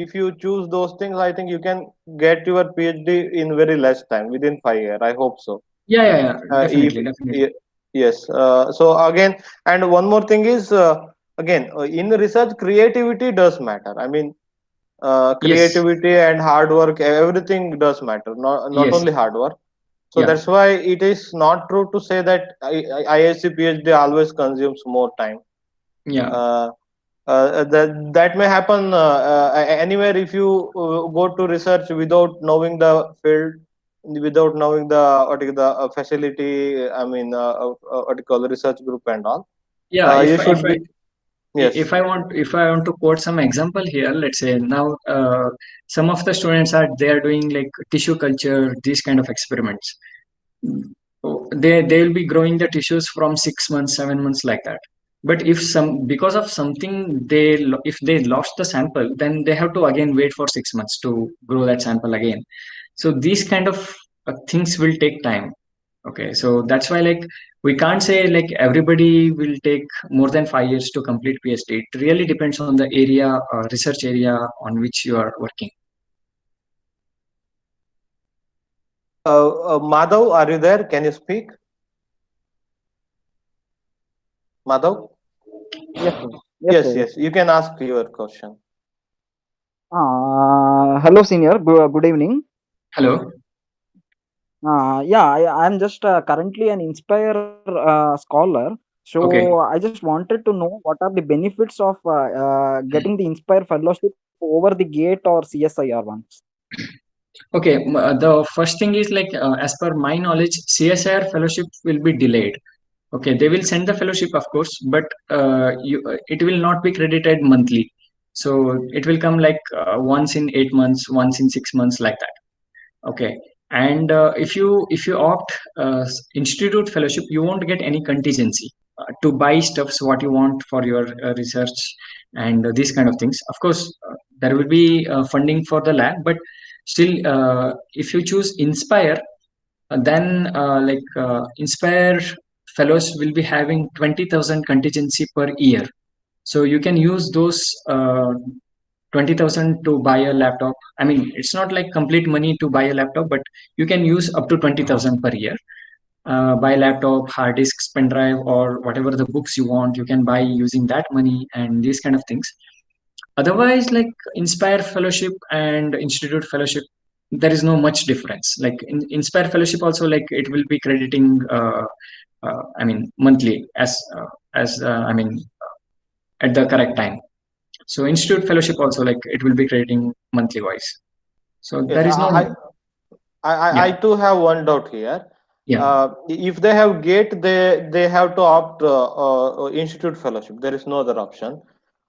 if you choose those things, I think you can get your PhD in very less time, within 5 years. I hope so. yeah, If definitely, definitely. yes, so again, and one more thing is again in research, creativity does matter. I mean, Yes, creativity and hard work, everything does matter. Not yes, only hard work. So yeah, that's why it is not true to say that ISc PhD always consumes more time. yeah, Uh, that may happen anywhere if you go to research without knowing the field, without knowing the what is the facility. I mean, what you call the research group and all. yeah. You should be yes. If I want to quote some example here, let's say now some of the students are they are doing like tissue culture, these kind of experiments. They will be growing the tissues from 6 months, 7 months, like that. But if some because of something if they lost the sample, then they have to again wait for 6 months to grow that sample again. So these kind of things will take time. Okay, so that's why we can't say like everybody will take more than 5 years to complete PhD. It really depends on the area, research area on which you are working. Madhav, are you there? Can you speak, Madhav? Yes, sir. Yes, Yes, sir. Yes, yes. sir. You can ask your question. Hello, senior. Good evening. Hello. Yeah, I'm just currently an Inspire scholar. Okay. So I just wanted to know what are the benefits of getting the Inspire fellowship over the GATE or CSIR ones. Okay, the first thing is as per my knowledge, CSIR fellowship will be delayed. Okay, they will send the fellowship, of course, but it will not be credited monthly. So it will come once in 8 months, once in 6 months, like that. Okay, and if you opt institute fellowship, you won't get any contingency to buy stuffs what you want for your research and these kind of things. Of course, there will be funding for the lab, but still, if you choose Inspire, then Inspire fellows will be having 20,000 contingency per year. So you can use those 20,000 to buy a laptop. I mean, it's not like complete money to buy a laptop, but you can use up to 20,000 per year. Buy laptop, hard disks, pen drive, or whatever the books you want, you can buy using that money and these kind of things. Otherwise, like Inspire fellowship and Institute fellowship, there is no much difference. Like in Inspire fellowship, also like it will be crediting. I mean, monthly I mean at the correct time. So Institute fellowship also like it will be crediting monthly wise. So Yes, there is no. I Yeah, too have one doubt here. yeah, If they have GATE, they have to opt institute fellowship. There is no other option.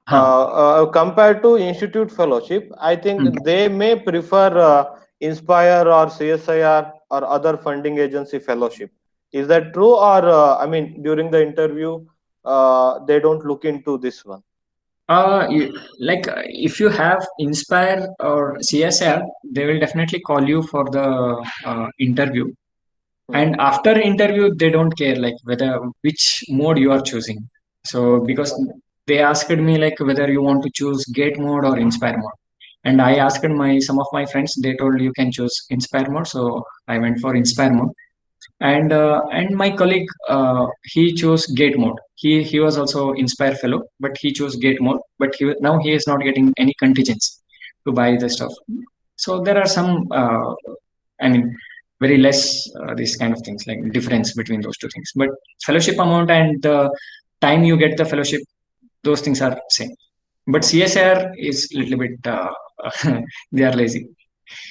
huh. Compared to institute fellowship, I think Hmm. they may prefer Inspire or CSIR or other funding agency fellowship. Is that true, or I mean, during the interview, they don't look into this one? If you have Inspire or CSR, they will definitely call you for the interview. Hmm. And after interview, they don't care like whether which mode you are choosing. So because they asked me like whether you want to choose Gate mode or Inspire mode, and I asked my some of my friends, they told you can choose Inspire mode, so I went for Inspire mode. And my colleague, he chose gate mode. He was also Inspire fellow, but he chose gate mode. But now he is not getting any contingency to buy the stuff. So there are some, I mean, very less these kind of things, like difference between those two things. But fellowship amount and the time you get the fellowship, those things are same. But CSR is a little bit they are lazy.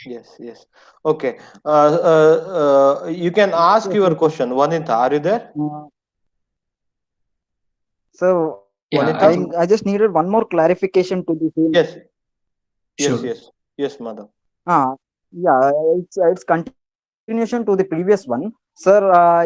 Yes, yes. Okay. You can ask your question. Vanita, are you there? So Yeah, I just needed one more clarification to the same. Yes. Yes, sure. yes. Yes, madam. Yeah, it's continuation to the previous one, sir.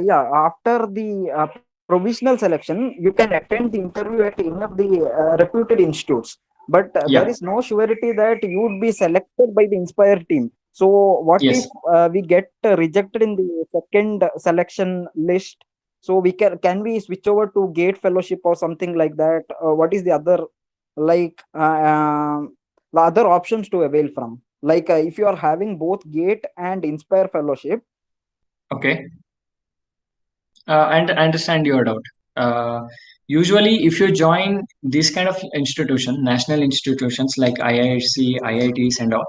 Yeah, after the provisional selection, you can attend the interview at any of the reputed institutes, but there Yeah, is no surety that you would be selected by the Inspire team. So, what if yes. we get rejected in the second selection list? So we can we switch over to Gate Fellowship or something like that? What is the other, like the other options to avail from? Like if you are having both Gate and Inspire Fellowship. Okay. And I understand your doubt. Usually, if you join these kind of institution, national institutions like IISc, IITs, and all,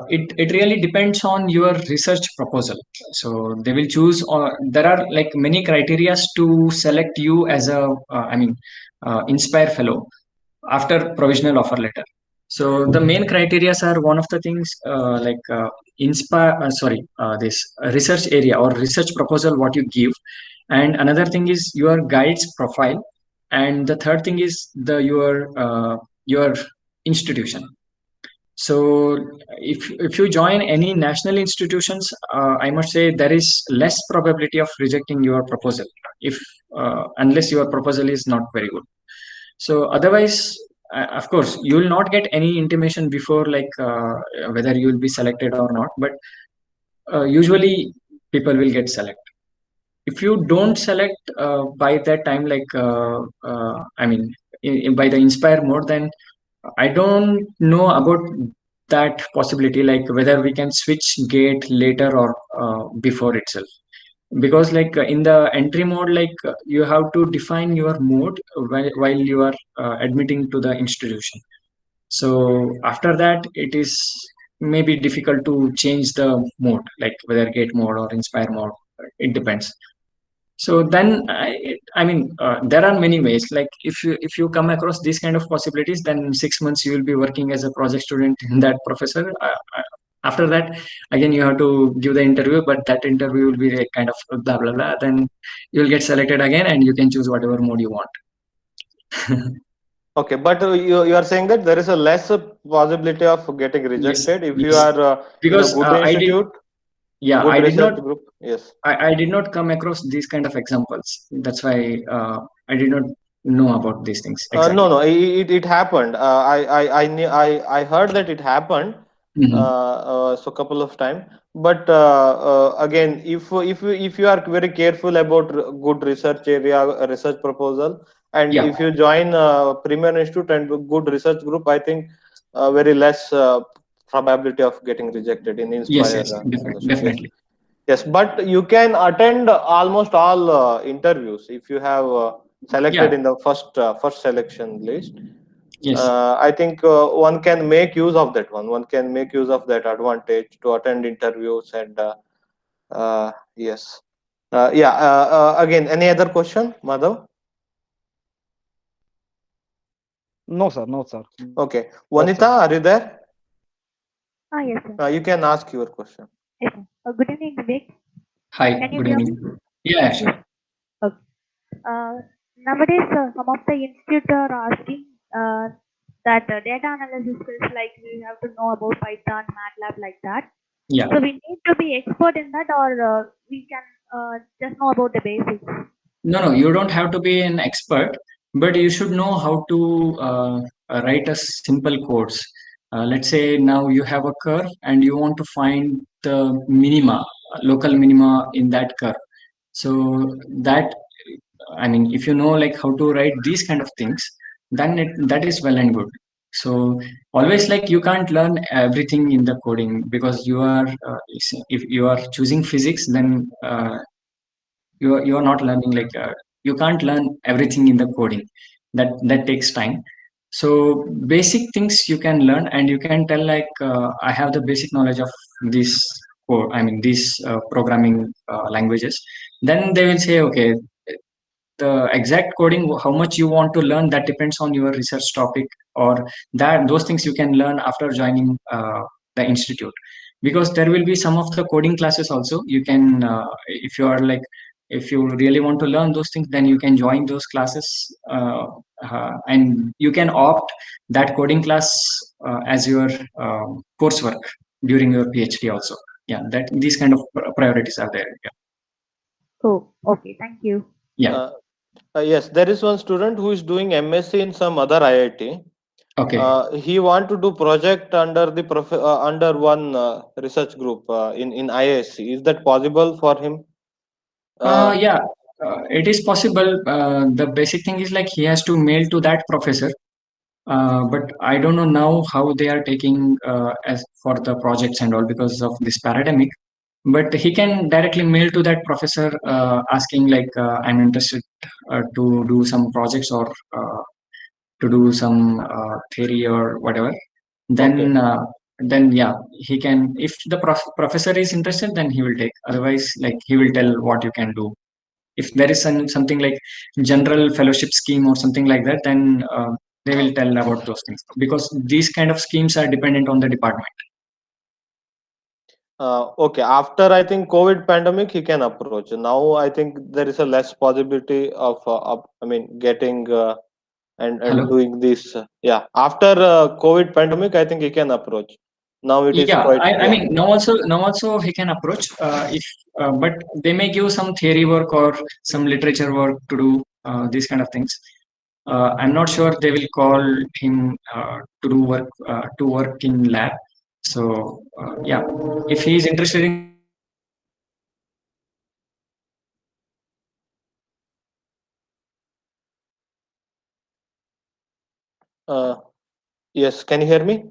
it really depends on your research proposal. So they will choose, or there are like many criteria to select you as a, Inspire fellow after provisional offer letter. So the main criteria are one of the things, this research area or research proposal what you give, and another thing is your guide's profile, and the third thing is your institution. So if you join any national institutions, I must say there is less probability of rejecting your proposal, if unless your proposal is not very good. So otherwise, of course, you will not get any intimation before, like whether you will be selected or not. But usually, people will get selected. If you don't select by that time, like by the Inspire mode, then I don't know about that possibility, like whether we can switch gate later or before itself. Because like in the entry mode, like you have to define your mode while you are admitting to the institution. So after that, it is maybe difficult to change the mode, like whether gate mode or Inspire mode. It depends. So then there are many ways. Like if you come across these kind of possibilities, then 6 months you will be working as a project student in that professor. After that, again you have to give the interview, but that interview will be like kind of blah blah blah. Then you'll get selected again, and you can choose whatever mode you want. Okay, but you are saying that there is a less possibility of getting Yes, rejected if you yes. are in a Because good institute, good I did research not, group. Yes. I did not come across these kind of examples. That's why I did not know about these things No, exactly. no, it happened. I heard that it happened. Mhm. So couple of time. But again, if you are very careful about good research area, research proposal, and Yeah. if you join Premier Institute and good research group, I think very less probability of getting rejected in Yes, Inspire yes, fellowship. Yes, definitely. yes, but you can attend almost all interviews if you have selected Yeah. in the first selection list. Yes. I think one can make use of that one. One can make use of that advantage to attend interviews and yes. Again, any other question, Madhav? No, sir. No, sir. Okay, That's Vanita, all. are you there? Yes, sir. You can ask your question. Yes, sir. Good evening, Vivek. Hi, Can you good hear evening. me? Yeah, sure. Okay. Nowadays, some of the institutes are asking that data analysis skills, like we have to know about Python, MATLAB, like that. Yeah. So we need to be expert in that, or we can just know about the basics. No, you don't have to be an expert, but you should know how to write a simple codes. Let's say now you have a curve and you want to find the minima, local minima in that curve. So that, if you know like how to write these kind of things, then that is well and good. So always, like, you can't learn everything in the coding, because you are if you are choosing physics, then you are not learning, like, you can't learn everything in the coding. That takes time. So basic things you can learn, and you can tell, like, I have the basic knowledge of this code, I mean these programming languages. Then they will say, okay, the exact coding, how much you want to learn, that depends on your research topic, or that those things you can learn after joining the institute. Because there will be some of the coding classes also, you can if you are like, if you really want to learn those things, then you can join those classes, and you can opt that coding class as your coursework during your PhD also. Yeah, that these kind of priorities are there. Yeah. Oh, okay. Thank you. Yeah. Yes, there is one student who is doing MSc in some other IIT. Okay. He want to do project under the under one research group in IISc. Is that possible for him? Yeah, it is possible. The basic thing is, like, he has to mail to that professor. But I don't know now how they are taking as for the projects and all, because of this pandemic. But he can directly mail to that professor, asking, like, I'm interested to do some projects, or to do some theory or whatever. Then yeah, he can. If the professor is interested, then he will take. Otherwise, like, he will tell what you can do. If there is something like general fellowship scheme or something like that, then they will tell about those things, because these kind of schemes are dependent on the department. Okay, after I think COVID pandemic, he can approach. Now I think there is a less possibility of I mean getting and Hello. doing this. Yeah, after COVID pandemic, I think he can approach. Now it is Yeah, quite. I mean, now also he can approach, if but they may give some theory work or some literature work to do, these kind of things. I'm not sure they will call him to work in lab. So yeah, if he is interested in. Uh, yes, can you hear me?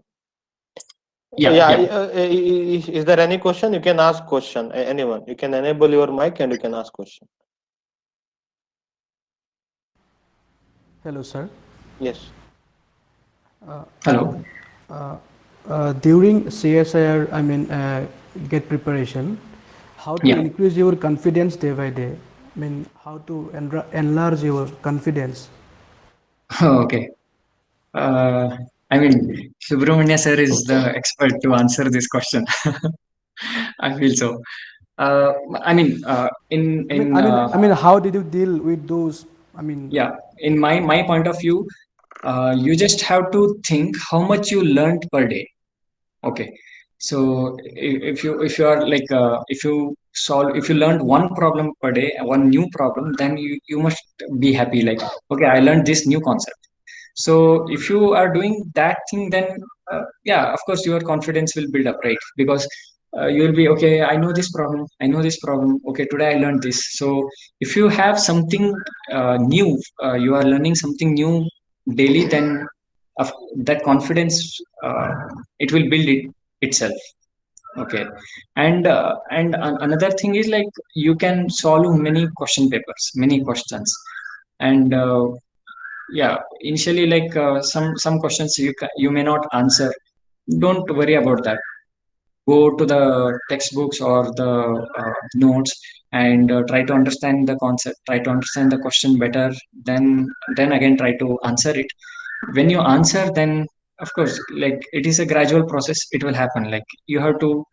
Yeah, Yeah. yeah. Is there any question? You can ask question. Anyone, you can enable your mic and you can ask question. Hello, sir. Yes. Hello. During CSIR, I mean, get preparation, how to Yeah. increase your confidence day by day? I mean, how to enlarge your confidence? Okay. I mean, Subramania sir is the expert to answer this question. I feel so. I mean, How did you deal with those? I mean, yeah, in my point of view, you just have to think how much you learned per day. Okay, so if you are like, if you learned one problem per day, one new problem, then you must be happy, like, okay, I learned this new concept. So if you are doing that thing, then yeah, of course your confidence will build up, right? Because you will be, okay, I know this problem, I know this problem, okay, today I learned this. So if you have something new, you are learning something new daily, then of that confidence, it will build itself. Okay. And another thing is, like, you can solve many question papers, many questions. And yeah, initially, like, some questions you may not answer. Don't worry about that. Go to the textbooks or the notes, and try to understand the concept, try to understand the question better. Then again, try to answer it. When you answer, then of course, like, it is a gradual process, it will happen. Like, you have to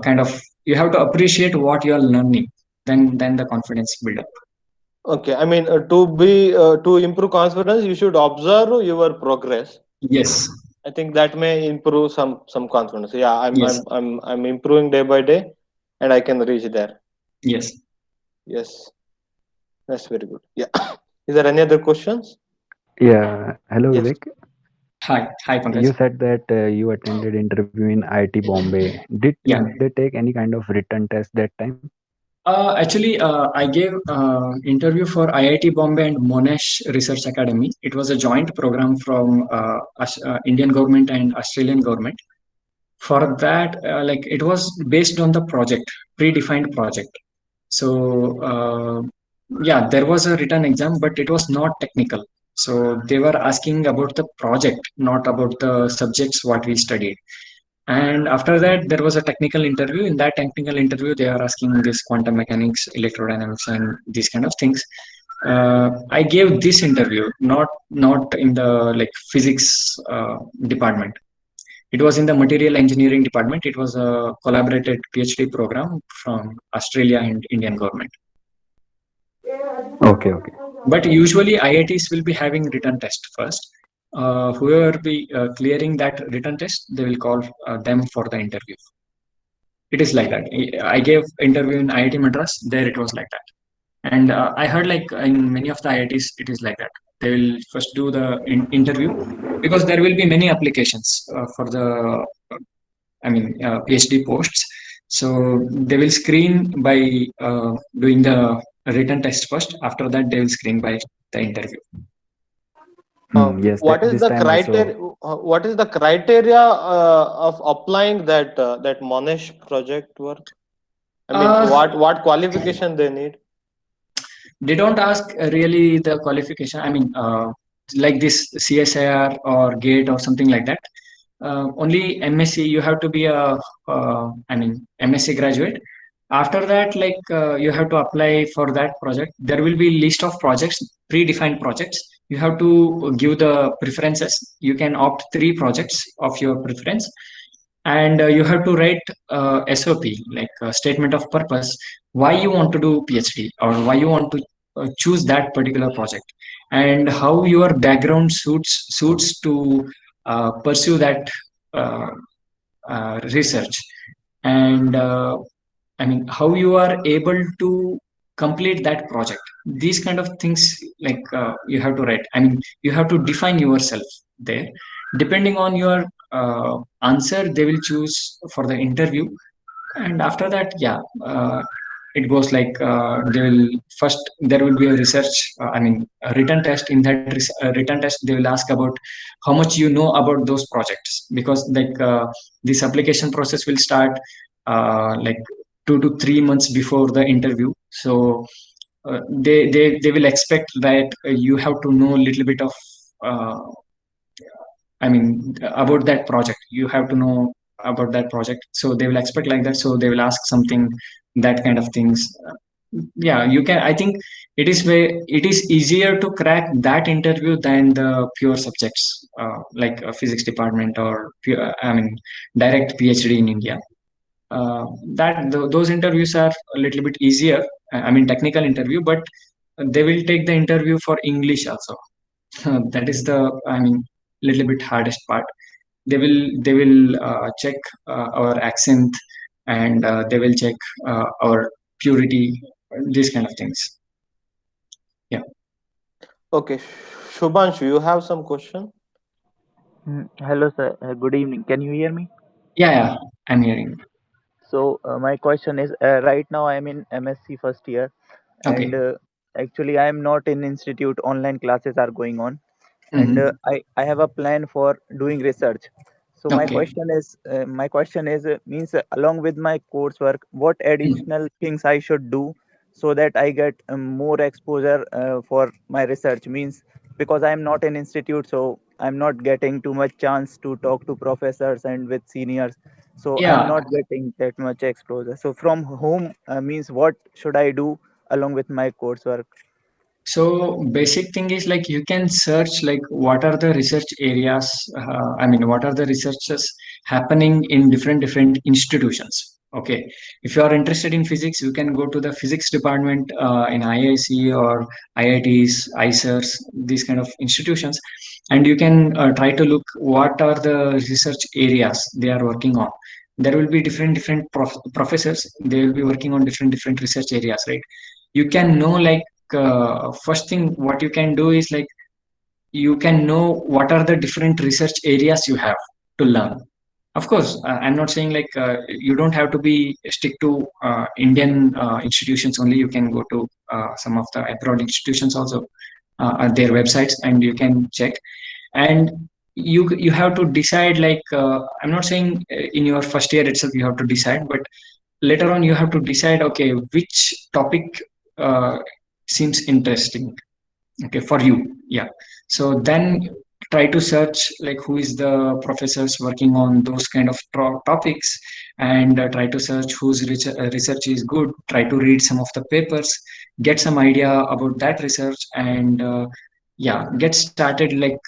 kind of, you have to appreciate what you are learning. Then the confidence build up. Okay. I mean, to improve confidence, you should observe your progress. Yes. I think that may improve some confidence. Yeah, Yes. I'm improving day by day, and I can reach there. Yes. Yes, that's very good. Yeah. Is there any other questions? Yeah, hello Yes. Vivek. Hi Pankaj. You said that you attended interview in IIT Bombay. Did Yeah. they take any kind of written test that time? Actually, I gave interview for IIT Bombay and Monash Research Academy. It was a joint program from Indian government and Australian government. For that, like it was based on the project, predefined project. So yeah, there was a written exam, but it was not technical. So they were asking about the project, not about the subjects what we studied. And after that, there was a technical interview. In that technical interview, they are asking this quantum mechanics, electrodynamics, and these kind of things. I gave this interview, not in the like physics department. It was in the material engineering department. It was a collaborated PhD program from Australia and Indian government. Okay, okay. But usually IITs will be having written test first. Whoever be clearing that written test, they will call them for the interview. It is like that. I gave interview in IIT Madras. There it was like that. And I heard like in many of the IITs, it is like that. They will first do the interview because there will be many applications for the, PhD posts. So they will screen by doing the written test first. After that, they will screen by the interview. Yes, What is this the time criteria? also. What is the criteria of applying that Monash project work? I mean, what qualification they need? They don't ask really the qualification. Like this CSIR or GATE or something like that. Only MSc. You have to be a MSc graduate. After that, like you have to apply for that project. There will be list of projects, predefined projects. You have to give the preferences. You can opt 3 projects of your preference, and you have to write SOP, like a statement of purpose, why you want to do PhD or why you want to choose that particular project, and how your background suits to pursue that uh, research, and how you are able to complete that project. These kind of things, like you have to write. You have to define yourself there. Depending on your answer, they will choose for the interview. And after that, yeah, it goes like they will first, there will be a research, a written test. In that written test, they will ask about how much you know about those projects, because like this application process will start like 2 to 3 months before the interview. So they will expect that you have to know a little bit of uh, about that project. You have to know about that project, so they will expect like that. So they will ask something, that kind of things. Yeah, you can, I think it is easier to crack that interview than the pure subjects, like a physics department or pure, direct PhD in India. Those interviews are a little bit easier, technical interview, but they will take the interview for English also. That is the, little bit hardest part. They will check our accent, and they will check our purity, these kind of things. Yeah. Okay, Shubhanshu, you have some question? Hello, sir. Good evening. Can you hear me? Yeah, I'm hearing. So, my question is right now I'm in MSc first year, Okay. and actually, I am not in institute. Online classes are going on, and Mhm. I have a plan for doing research. So, Okay. my question is means along with my coursework, what Mhm. additional things I should do so that I get more exposure for my research. Means because I am not in institute, so I'm not getting too much chance to talk to professors and with seniors, so I'm Yeah. not getting that much exposure. So from home means what should I do along with my coursework? So basic thing is like you can search like what are the research areas, what are the researches happening in different institutions. Okay, if you are interested in physics, you can go to the physics department in IIC or IITs, ICERs, these kind of institutions, and you can try to look what are the research areas they are working on. There will be different professors. They will be working on different research areas, right? You can know like first thing what you can do is like you can know what are the different research areas you have to learn. Of course, I'm not saying like you don't have to be stick to Indian institutions only. You can go to some of the abroad institutions also, their websites, and you can check. And you have to decide. Like I'm not saying in your first year itself you have to decide, but later on you have to decide. Okay, which topic uh, seems interesting, okay, for you. Yeah, so then try to search like who is the professors working on those kind of topics, and try to search whose research is good, try to read some of the papers, get some idea about that research, and yeah, get started. Like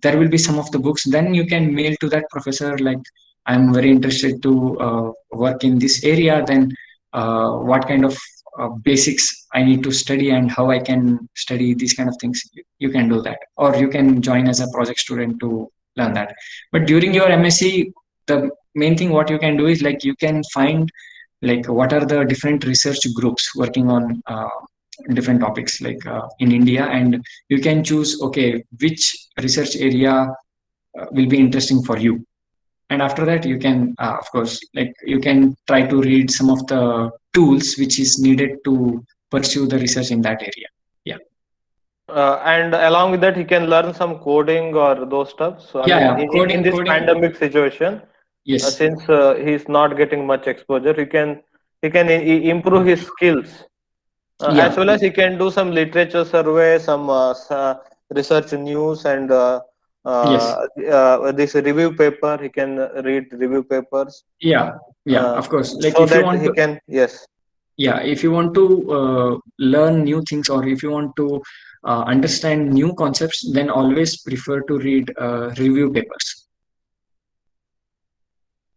there will be some of the books, then you can mail to that professor like, I'm very interested to work in this area. Then what kind of basics I need to study and how I can study these kind of things. You can do that, or you can join as a project student to learn that. But during your MSc, the main thing what you can do is like you can find like what are the different research groups working on different topics like in India, and you can choose okay which research area will be interesting for you. And after that you can of course like you can try to read some of the tools which is needed to pursue the research in that area. Yeah. And along with that, he can learn some coding or those stuff. So I Yeah, mean, yeah. in this Coding. pandemic situation, Yes. since he's not getting much exposure, he can improve his skills, Yeah. as well as he can do some literature survey, some research news, and Yes. this review paper. He can read review papers. Yeah. Yeah. Of course. Like so if you that want he to, can, yes. yeah, if you want to learn new things, or if you want to understand new concepts, then always prefer to read review papers.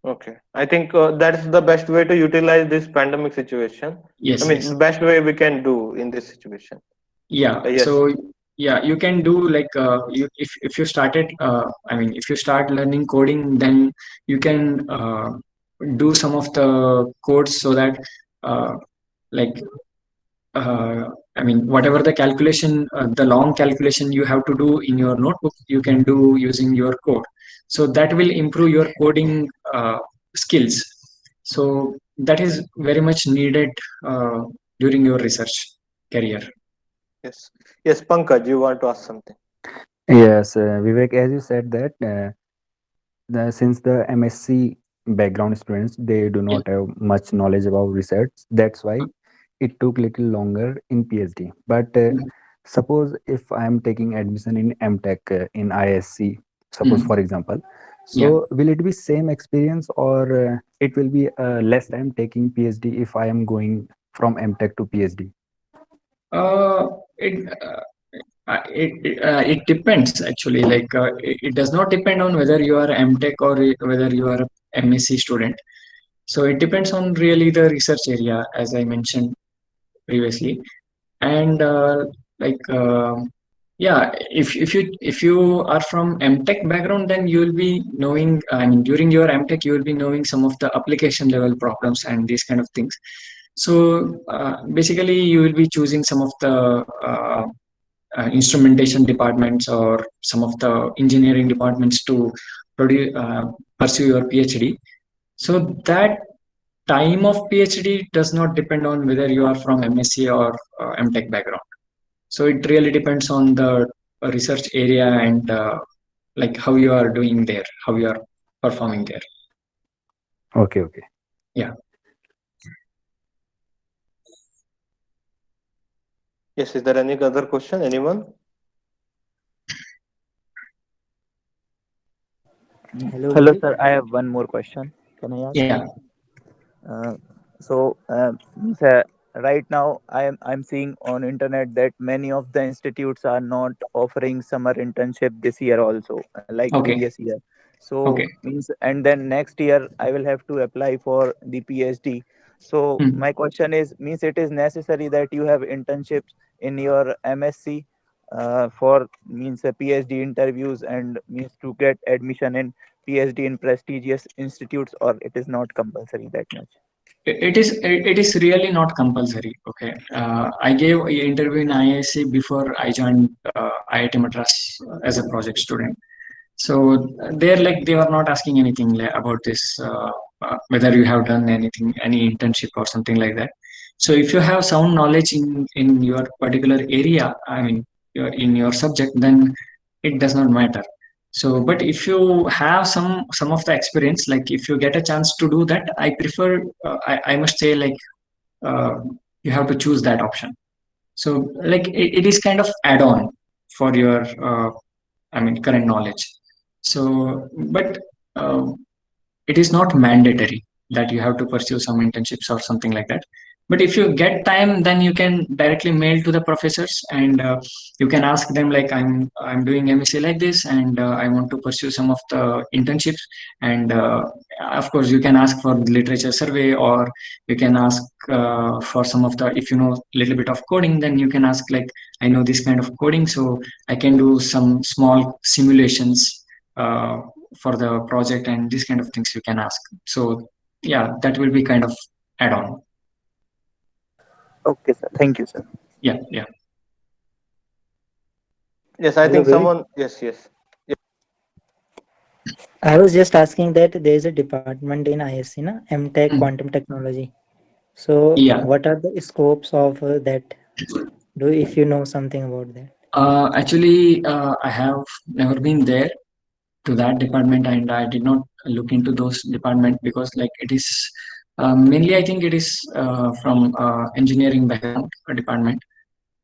Okay, I think that's the best way to utilize this pandemic situation. Yes. I mean, Yes. the best way we can do in this situation. Yeah. Yes. So yeah, you can do like if you started I mean if you start learning coding, then you can do some of the codes so that uh, like I mean whatever the calculation, the long calculation you have to do in your notebook, you can do using your code. So that will improve your coding skills. So that is very much needed during your research career. Yes. Yes, Pankaj, you want to ask something? Yes, Vivek, as you said that since the MSc background students, they do not have much knowledge about research. That's why it took little longer in PhD. But suppose if I am taking admission in MTech in ISC, suppose for example, so will it be same experience, or it will be less time taking PhD if I am going from MTech to PhD? It depends actually. Like it does not depend on whether you are MTech or whether you are a MSc student. So it depends on really the research area, as I mentioned previously. And like yeah, if you are from MTech background, then you will be knowing. I mean, during your MTech, you will be knowing some of the application level problems and these kind of things. So basically, you will be choosing some of the instrumentation departments or some of the engineering departments to pursue your PhD. So that time of PhD does not depend on whether you are from MSc or MTech background. So it really depends on the research area and like how you are doing there, how you are performing there. Okay, okay. Yeah. Yes, is there any other question? Anyone? Hello, sir. I have one more question. Can I ask? Yeah. Means, right now I'm seeing on internet that many of the institutes are not offering summer internship this year also, like Okay. previous year. So Okay. means, and then next year I will have to apply for the PhD. So Hmm. my question is, means it is necessary that you have internships in your MSc for means PhD interviews and means to get admission in PhD in prestigious institutes, or it is not compulsory that much? It is really not compulsory. Okay. I gave an interview in IISc before I joined IIT Madras as a project student. So they're like they were not asking anything about this, whether you have done anything, any internship or something like that. So if you have sound knowledge in your particular area, I mean, in your subject, then it does not matter. So, but if you have some of the experience, like if you get a chance to do that, I prefer. I must say, like uh, you have to choose that option. So, like it is kind of add-on for your, I mean, current knowledge. So, but it is not mandatory that you have to pursue some internships or something like that. But if you get time, then you can directly mail to the professors, and you can ask them like, I'm doing MSc like this, and I want to pursue some of the internships. And of course, you can ask for the literature survey, or you can ask for some of the, if you know a little bit of coding, then you can ask like, I know this kind of coding, so I can do some small simulations for the project, and these kind of things you can ask. So yeah, that will be kind of add on. Okay, sir. Thank you, sir. Yeah, yeah. Yes, I Hello, think Vivek. someone. Yes, yes. I was just asking that there is a department in ISC, na, MTech Quantum Technology. So, Yeah. what are the scopes of that? Do if you know something about that? Actually, I have never been there to that department, and I did not look into those department, because like it is mainly, I think it is from engineering background department,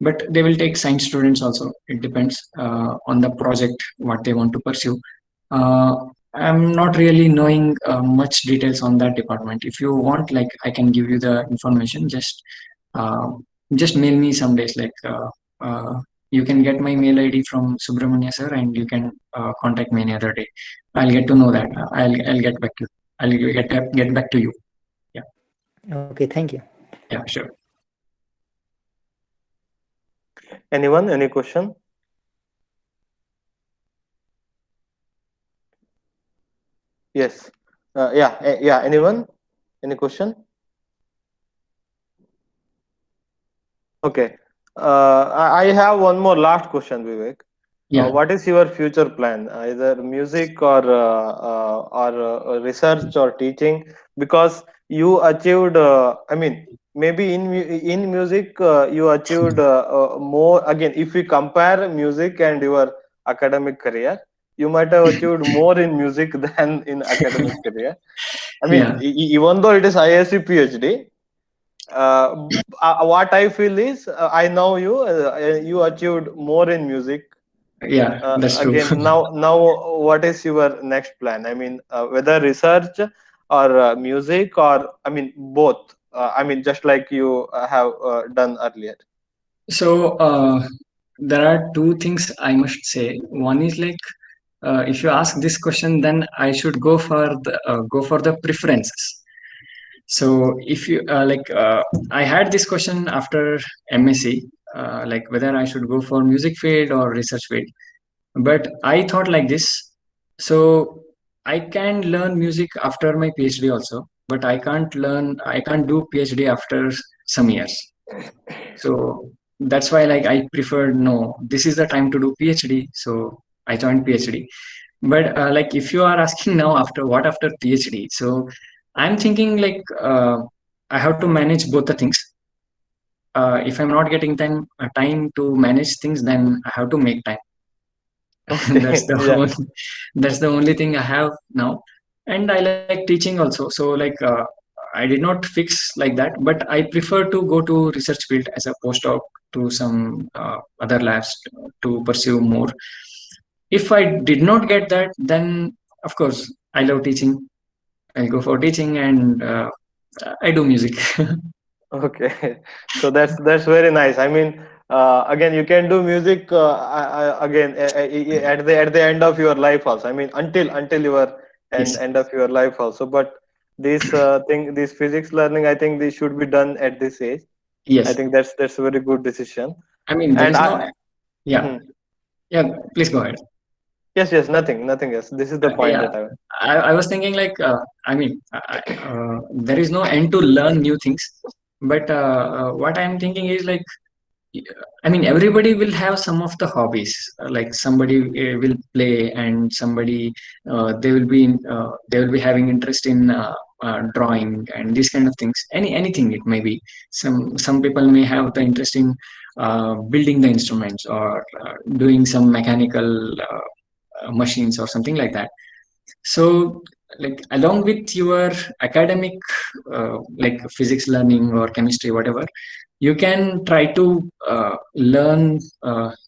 but they will take science students also. It depends on the project what they want to pursue. I'm not really knowing much details on that department. If you want, like I can give you the information. Uh, just mail me some days. Like you can get my mail ID from Subramania sir, and you can contact me any other day. I'll get to know that. I'll get back to you. I'll get back to you. Yeah. Okay, thank you. Yeah, sure. Anyone? Any question? Yes. Yeah. Anyone? Any question? Okay. I have one more last question, Vivek. Yeah. What is your future plan? Either music or research or teaching? Because you achieved. I mean, maybe in music you achieved more. Again, if we compare music and your academic career, you might have achieved more in music than in academic career. I mean, Yeah. even though it is ISc PhD, what I feel is I know you. You achieved more in music. Yeah, that's true. Again, now, what is your next plan? I mean, whether research or music, or I mean both. I mean, just like you have done earlier. So there are two things I must say. One is like, if you ask this question, then I should go for the preferences. So if you I had this question after MSc, like whether I should go for music field or research field. But I thought like this. So I can learn music after my PhD also, but I can't do PhD after some years. So that's why like I preferred, no, this is the time to do PhD. So I joined PhD. But like if you are asking now after PhD, so I'm thinking like I have to manage both the things. If I'm not getting time to manage things, then I have to make time. Okay. Yeah. That's the only thing I have now. And I like teaching also. So like I did not fix like that, but I prefer to go to research field as a postdoc to some other labs to pursue more. If I did not get that, then of course I love teaching. I'll go for teaching, and I do music. Okay. So that's very nice. I mean, again, you can do music again at the end of your life also. I mean, until your Yes. end of your life also. But this physics learning, I think this should be done at this age. I Yes. think that's a very good decision. I mean, there And is no. Yeah. Mhm. Yeah. Please go ahead. Yes, nothing else. This is the point Yeah. that I was thinking like, I mean, there is no end to learn new things. But what I'm thinking is like, I mean, everybody will have some of the hobbies. Like somebody will play, and somebody they will be having interest in drawing and these kind of things. Anything it may be. Some people may have the interest in building the instruments, or doing some mechanical machines or something like that. So, like along with your academic, like physics learning or chemistry, whatever, you can try to learn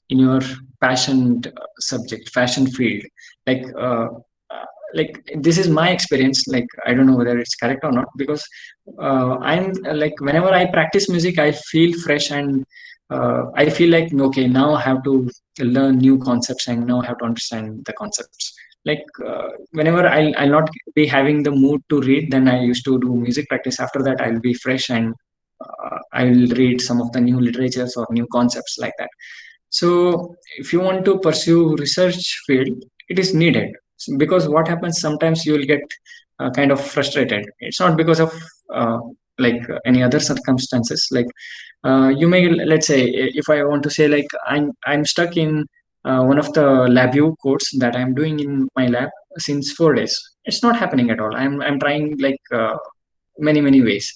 in your passion subject, passion field. Like, like this is my experience. Like, I don't know whether it's correct or not, because I'm like, whenever I practice music, I feel fresh, and I feel like, okay, now I have to learn new concepts, and now I have to understand the concepts. Like, whenever I'll not be having the mood to read, then I used to do music practice. After that, I'll be fresh, and I'll read some of the new literatures or new concepts like that. So if you want to pursue research field, it is needed. Because what happens, sometimes you will get kind of frustrated. It's not because of uh, like any other circumstances. Like, you may, let's say, if I want to say, like, I'm stuck in one of the LabVIEW codes that I'm doing in my lab since 4 days. It's not happening at all. I'm trying, like, many ways,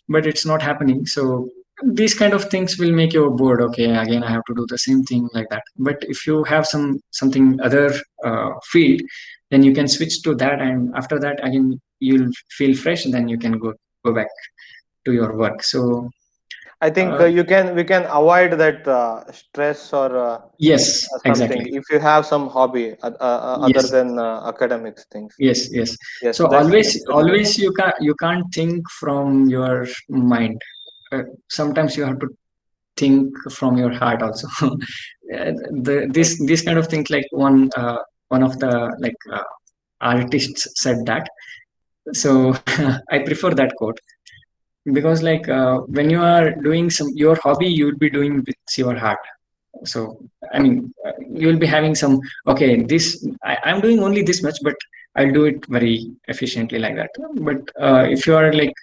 but it's not happening. So these kind of things will make you bored. Okay, again I have to do the same thing, like that. But if you have something other field, then you can switch to that, and after that again you'll feel fresh, and then you can go back to your work. So I think uh, we can avoid that stress or yes, something exactly. if you have some hobby other Yes, than academics things. yes. Yes, So that's very good. always you can't think from your mind. Sometimes you have to think from your heart also. This kind of things, like one of the, like, artists said that. So I prefer that quote, because, like, when you are doing your hobby, you will be doing with your heart. So I mean, you will be having some, okay, I'm doing only this much, but I'll do it very efficiently, like that. But if you are like,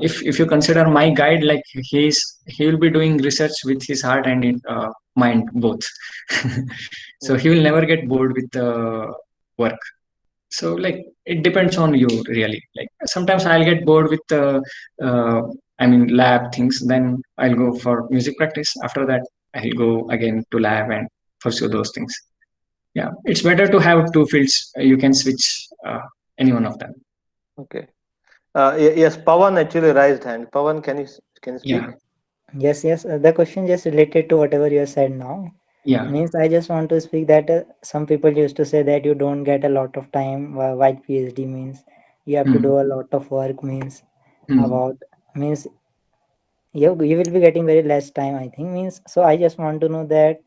if you consider my guide, like, he will be doing research with his heart and mind both. So he will never get bored with the work. So, like, it depends on you, really. Like, sometimes I'll get bored with uh, I mean, lab things, then I'll go for music practice. After that, I'll go again to lab and pursue those things. Yeah, it's better to have two fields. You can switch any one of them. Okay. Yes, Pawan actually raised hand. Pawan, can you speak? Yeah. Yes. The question just related to whatever you said now. Yeah. Means I just want to speak that some people used to say that you don't get a lot of time while PhD means you have to Hmm. do a lot of work means Hmm. about means you will be getting very less time I think means so I just want to know that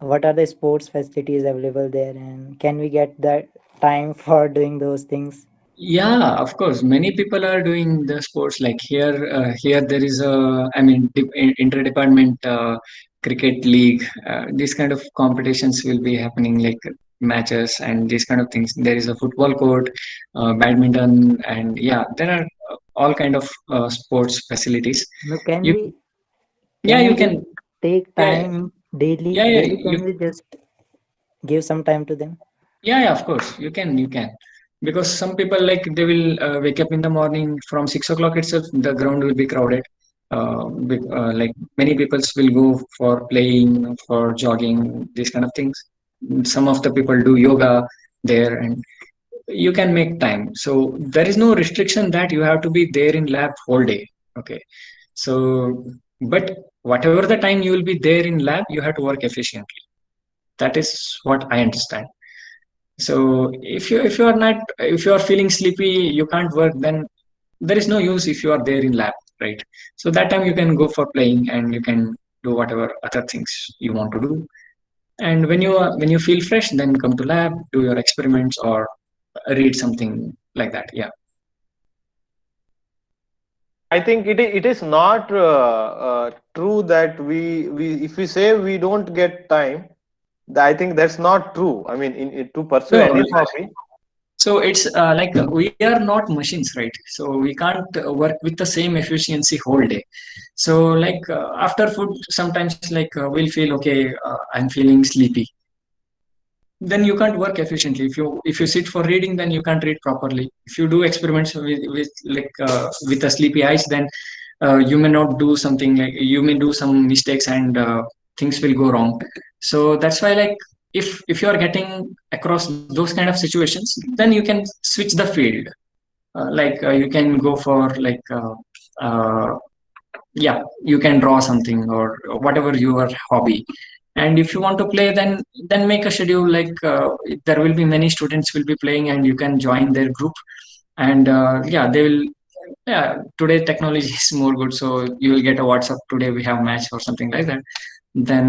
what are the sports facilities available there and can we get that time for doing those things? Yeah, of course. Many people are doing the sports. Like here, here there is a, I mean, inter-department cricket league. These kind of competitions will be happening, like matches and these kind of things. There is a football court, badminton, and yeah, there are all kind of sports facilities. No, You, yeah, can we you just can, take yeah, time daily yeah, daily you, can we just give some time to them? yeah, of course, you can, because some people, like, they will wake up in the morning from 6 o'clock itself. The ground will be crowded. Like, many people will go for playing, for jogging, these kind of things. Some of the people do yoga there, and you can make time. So there is no restriction that you have to be there in lab whole day. Okay, so, but whatever the time you will be there in lab, you have to work efficiently. That is what I understand. So if you are not, if you are feeling sleepy, you can't work, then there is no use if you are there in lab, right? So that time you can go for playing, and you can do whatever other things you want to do. And when you feel fresh, then come to lab, do your experiments, or read something, like that. Yeah. I think it is not true that we if we say we don't get time, I think that's not true. I mean, to pursue No, any hobby, So it's like we are not machines, right? So we can't work with the same efficiency whole day. So like after food, sometimes like we'll feel okay. I'm feeling sleepy. Then you can't work efficiently. If you sit for reading, then you can't read properly. If you do experiments with like with a sleepy eyes, then you may not do something, like you may do some mistakes, and things will go wrong. So that's why, like, if you are getting across those kind of situations, then you can switch the field. Like you can go for like uh, yeah, you can draw something or whatever your hobby. And if you want to play, then make a schedule, like there will be many students will be playing, and you can join their group. And yeah, they will, yeah, today technology is more good, so you will get a WhatsApp, today we have match or something like that. Then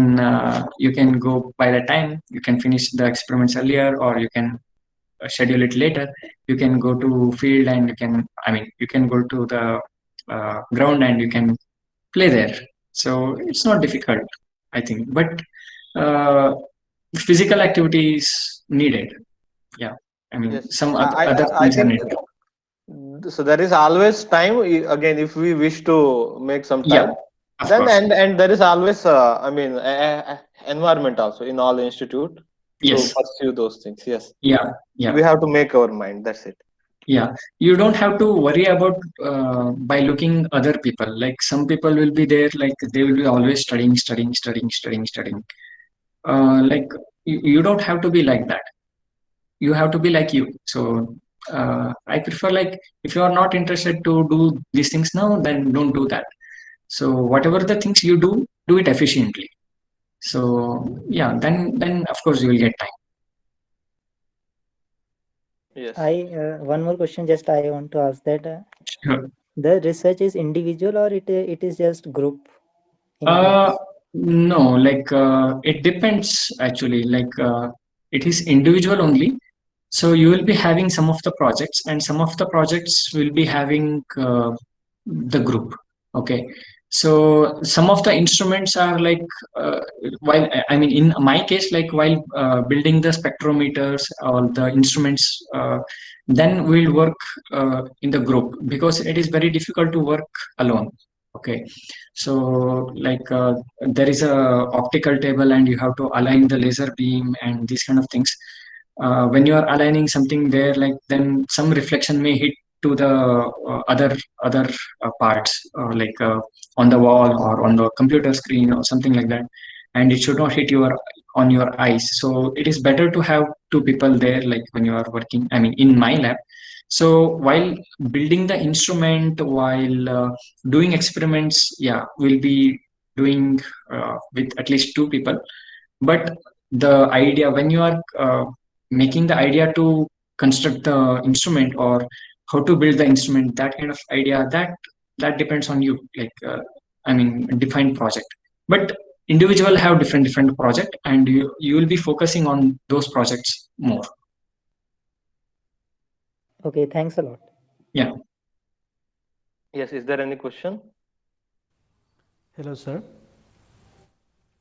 you can go by the time, you can finish the experiments earlier, or you can schedule it later. You can go to field, and you can go to the ground, and you can play there. So it's not difficult, I think. But uh, physical activity is needed. Yeah, Yes, some other I things are think needed. so. There is always time. Again, if we wish to make some Yeah, time, of then course. and there is always environment also in all institute to Yes. pursue those things. Yes, Yeah. Yeah. we have to make our mind. That's it. Yeah, you don't have to worry about by looking other people. Like some people will be there, like they will be always studying. Like you don't have to be like that. You have to be like you. So I prefer, like, if you are not interested to do these things now, then don't do that. So whatever the things you do it efficiently. So yeah, then of course you will get time. Yes. One more question. Just I want to ask that Sure. the research is individual or it is just group in Uh, class? no, like it depends actually. Like it is individual only. So you will be having some of the projects, and some of the projects will be having the group. Okay. So some of the instruments are like while in my case, like while building the spectrometers or the instruments, then we'll work in the group, because it is very difficult to work alone. Okay. So like there is a optical table, and you have to align the laser beam and these kind of things. When you are aligning something there, like, then some reflection may hit to the other parts, like on the wall or on the computer screen or something like that, and it should not hit your eyes. So it is better to have two people there, like when you are working, in my lab. So while building the instrument, while doing experiments, yeah, we'll be doing with at least two people. But the idea, when you are making the idea to construct the instrument, or how to build the instrument, that kind of idea, that depends on you, like defined project. But individual have different project, and you will be focusing on those projects more. Okay, thanks a lot. Yeah. Yes. Is there any question? Hello, sir.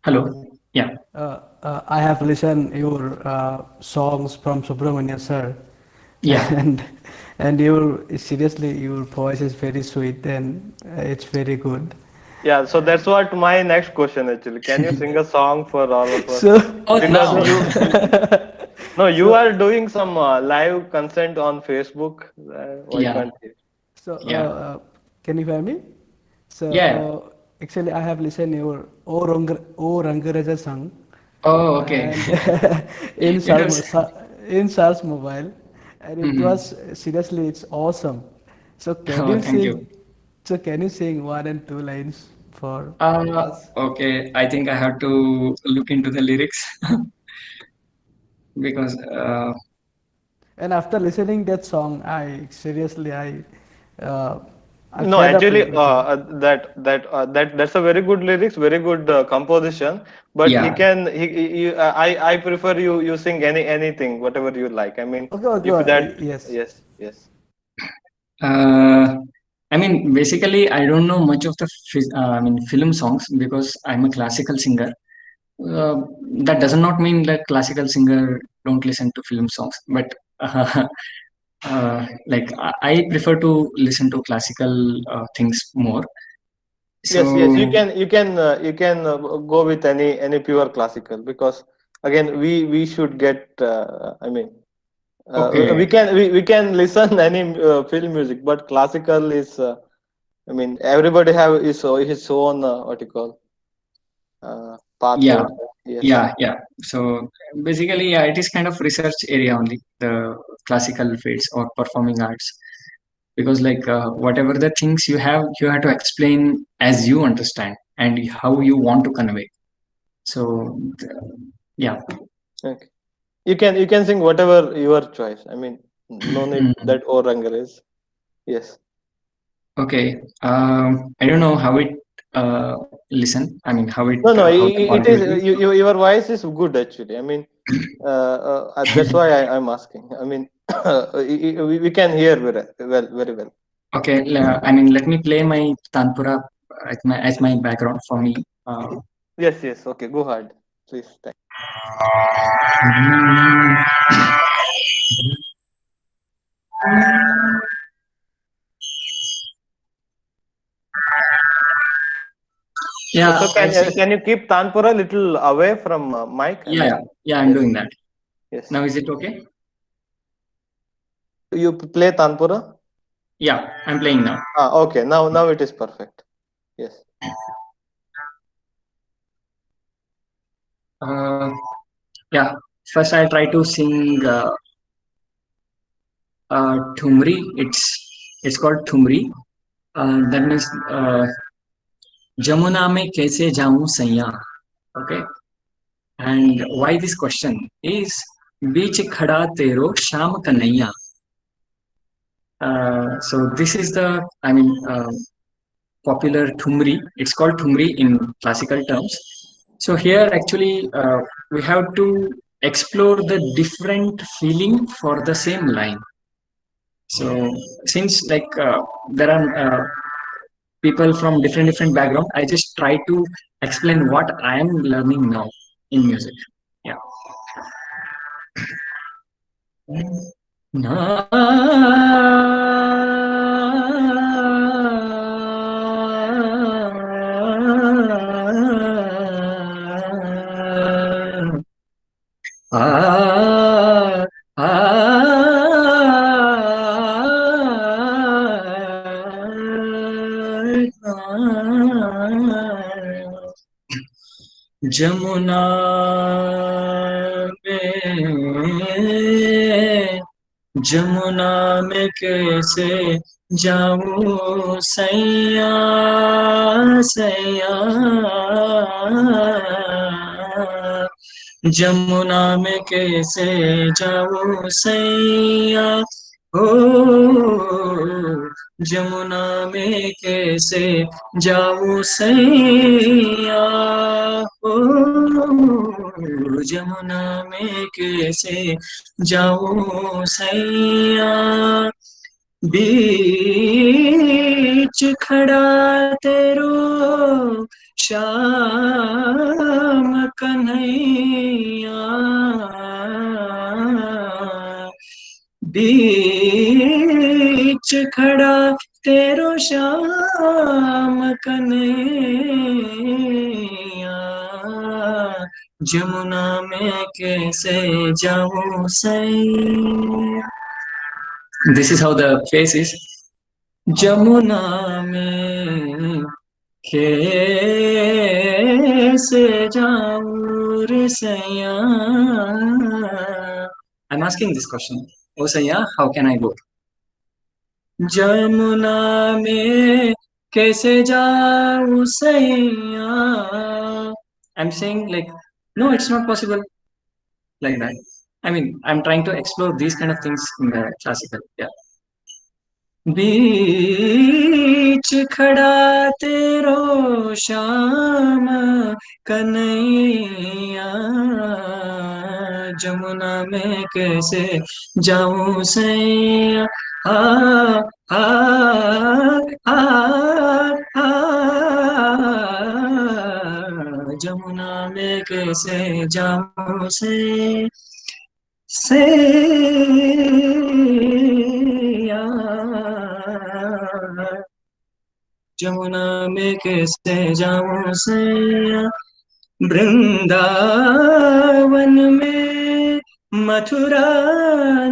Hello. Yeah. I have listened your songs from Subramania sir. Yeah. And seriously, your voice is very sweet, and it's very good. Yeah. So that's what my next question actually. Can you sing a song for all of us? So, No, you are doing some live content on Facebook. Why Yeah. can't you? so Yeah. can you hear me? So, Yeah. actually, I have listened your O Rangaraja song. Oh, okay. And in It was, Sars Mobile, and it was seriously, it's awesome. So can oh, you thank sing? you. So can you sing one and two lines for us? Okay, I think I have to look into the lyrics because And after listening that song, I seriously uh, I No, fed up actually, with you. that's a very good lyrics, very good composition. But he yeah. can I prefer you sing anything, whatever you like. Okay, okay, If that yes. yes. Uh, Basically, I don't know much of the film songs, because I'm a classical singer. Uh, that does not mean that classical singer don't listen to film songs, but like I prefer to listen to classical things more. Yes, So yes, you can go with any pure classical, because again we should get I mean okay, we can listen any film music, but classical is I mean everybody have his own what you call path yeah, over there. Yes. yeah. So basically, yeah, it is kind of research area only, the classical fields or performing arts, because like whatever the things you have to explain as you understand and how you want to convey. So yeah. Okay. You can sing whatever your choice. I mean, no need that orangle is. Yes. Okay. I don't know how it listen. I mean, how it No, no. how the It quality is will be. your voice is good actually. I mean, that's why I'm asking. I mean, we can hear very well. Okay. I mean, let me play my tanpura as my background for me. Yes, yes. Okay, go ahead, please. Thank Yeah, So I see. can you keep Tanpura a little away from mic? I Yeah, mean, yeah. I'm yes, doing that. yes. Now is it okay? You play Tanpura? Yeah, I'm playing now. Okay. Now it is perfect. Yes. Yeah. First, I'll try to sing Thumri. It's called Thumri. That means Jamuna में कैसे जाऊं सैया. Okay. And why this question is बीच खड़ा तेरो Shyam Kanhaiya. So this is the popular Thumri. It's called Thumri in classical terms. So here actually we have to explore the different feeling for the same line. So since like there are people from different background, I just try to explain what I am learning now in music. Yeah. Na ah Jamuna में जमुना में कैसे जाऊं सैया सैया जमुना में कैसे जाऊं सैया हो जमुना में कैसे जाऊं सैया हो जमुना में कैसे जाऊं सैया बीच खड़ा तेरो श्याम कन्हैया बीच खड़ा तेरो श्याम कन्हैया जमुना में कैसे जाऊं सैया. This is how the face is. Jamuna में कैसे जाऊं रे सैया. I'm asking this question. Oh सैया, how can I go? Jamuna में कैसे जाऊं सैया. I'm saying like, no, it's not possible like that. I mean, I'm trying to explore these kind of things in the classical. Yeah. बीच खड़ा तेरो श्याम कन्हैया जमुना में कैसे जाऊं सैया. आ आ आ आ जमुना में कैसे जाऊं से जमुना में कैसे जाऊं सैया, वृंदावन में मथुरा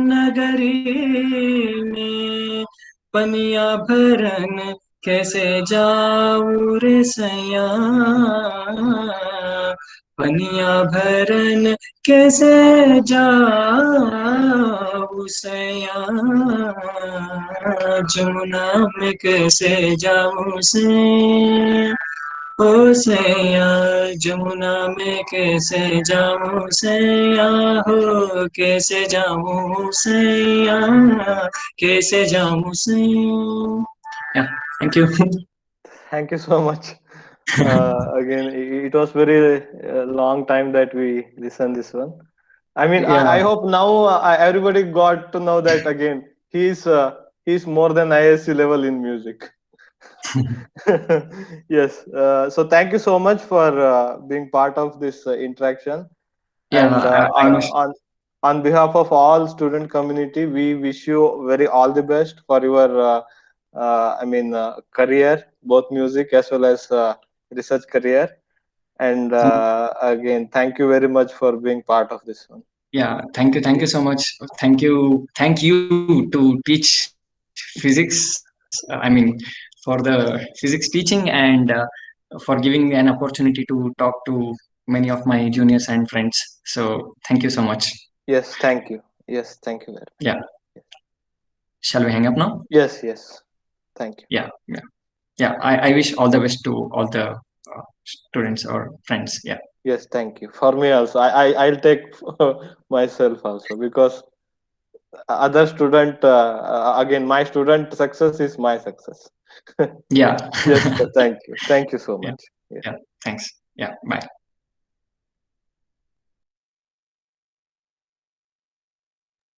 नगरी में पनिया भरन कैसे जाऊं रे सैया, पनिया भरन कैसे जाऊं सैया, जमुना में कैसे जाऊं सैया, ओ सैया, जमुना में कैसे जाऊं सैया, हो कैसे जाऊं सैया, कैसे जाऊं सैया. Yeah, thank you. Thank you so much. Again, it was very long time that we listened this one. I mean, I Yeah. hope now everybody got to know that again. He's more than ISC level in music. Yes. So thank you so much for being part of this interaction. Yeah, And I know. on behalf of all student community, we wish you very all the best for your career, both music as well as research career. And again, thank you very much for being part of this one. Yeah, thank you so much. Thank you to teach physics. For the physics teaching, and for giving me an opportunity to talk to many of my juniors and friends. So thank you so much. Yes, thank you. Yes, thank you very much. Yeah. Shall we hang up now? Yes, yes. Thank you. Yeah. I wish all the best to all the students or friends. Yeah. Yes, thank you. For me also, I'll take myself also, because other student again, my student success is my success. Yeah. Yes, thank you so Yeah. much. Yeah. Thanks. Yeah. Bye.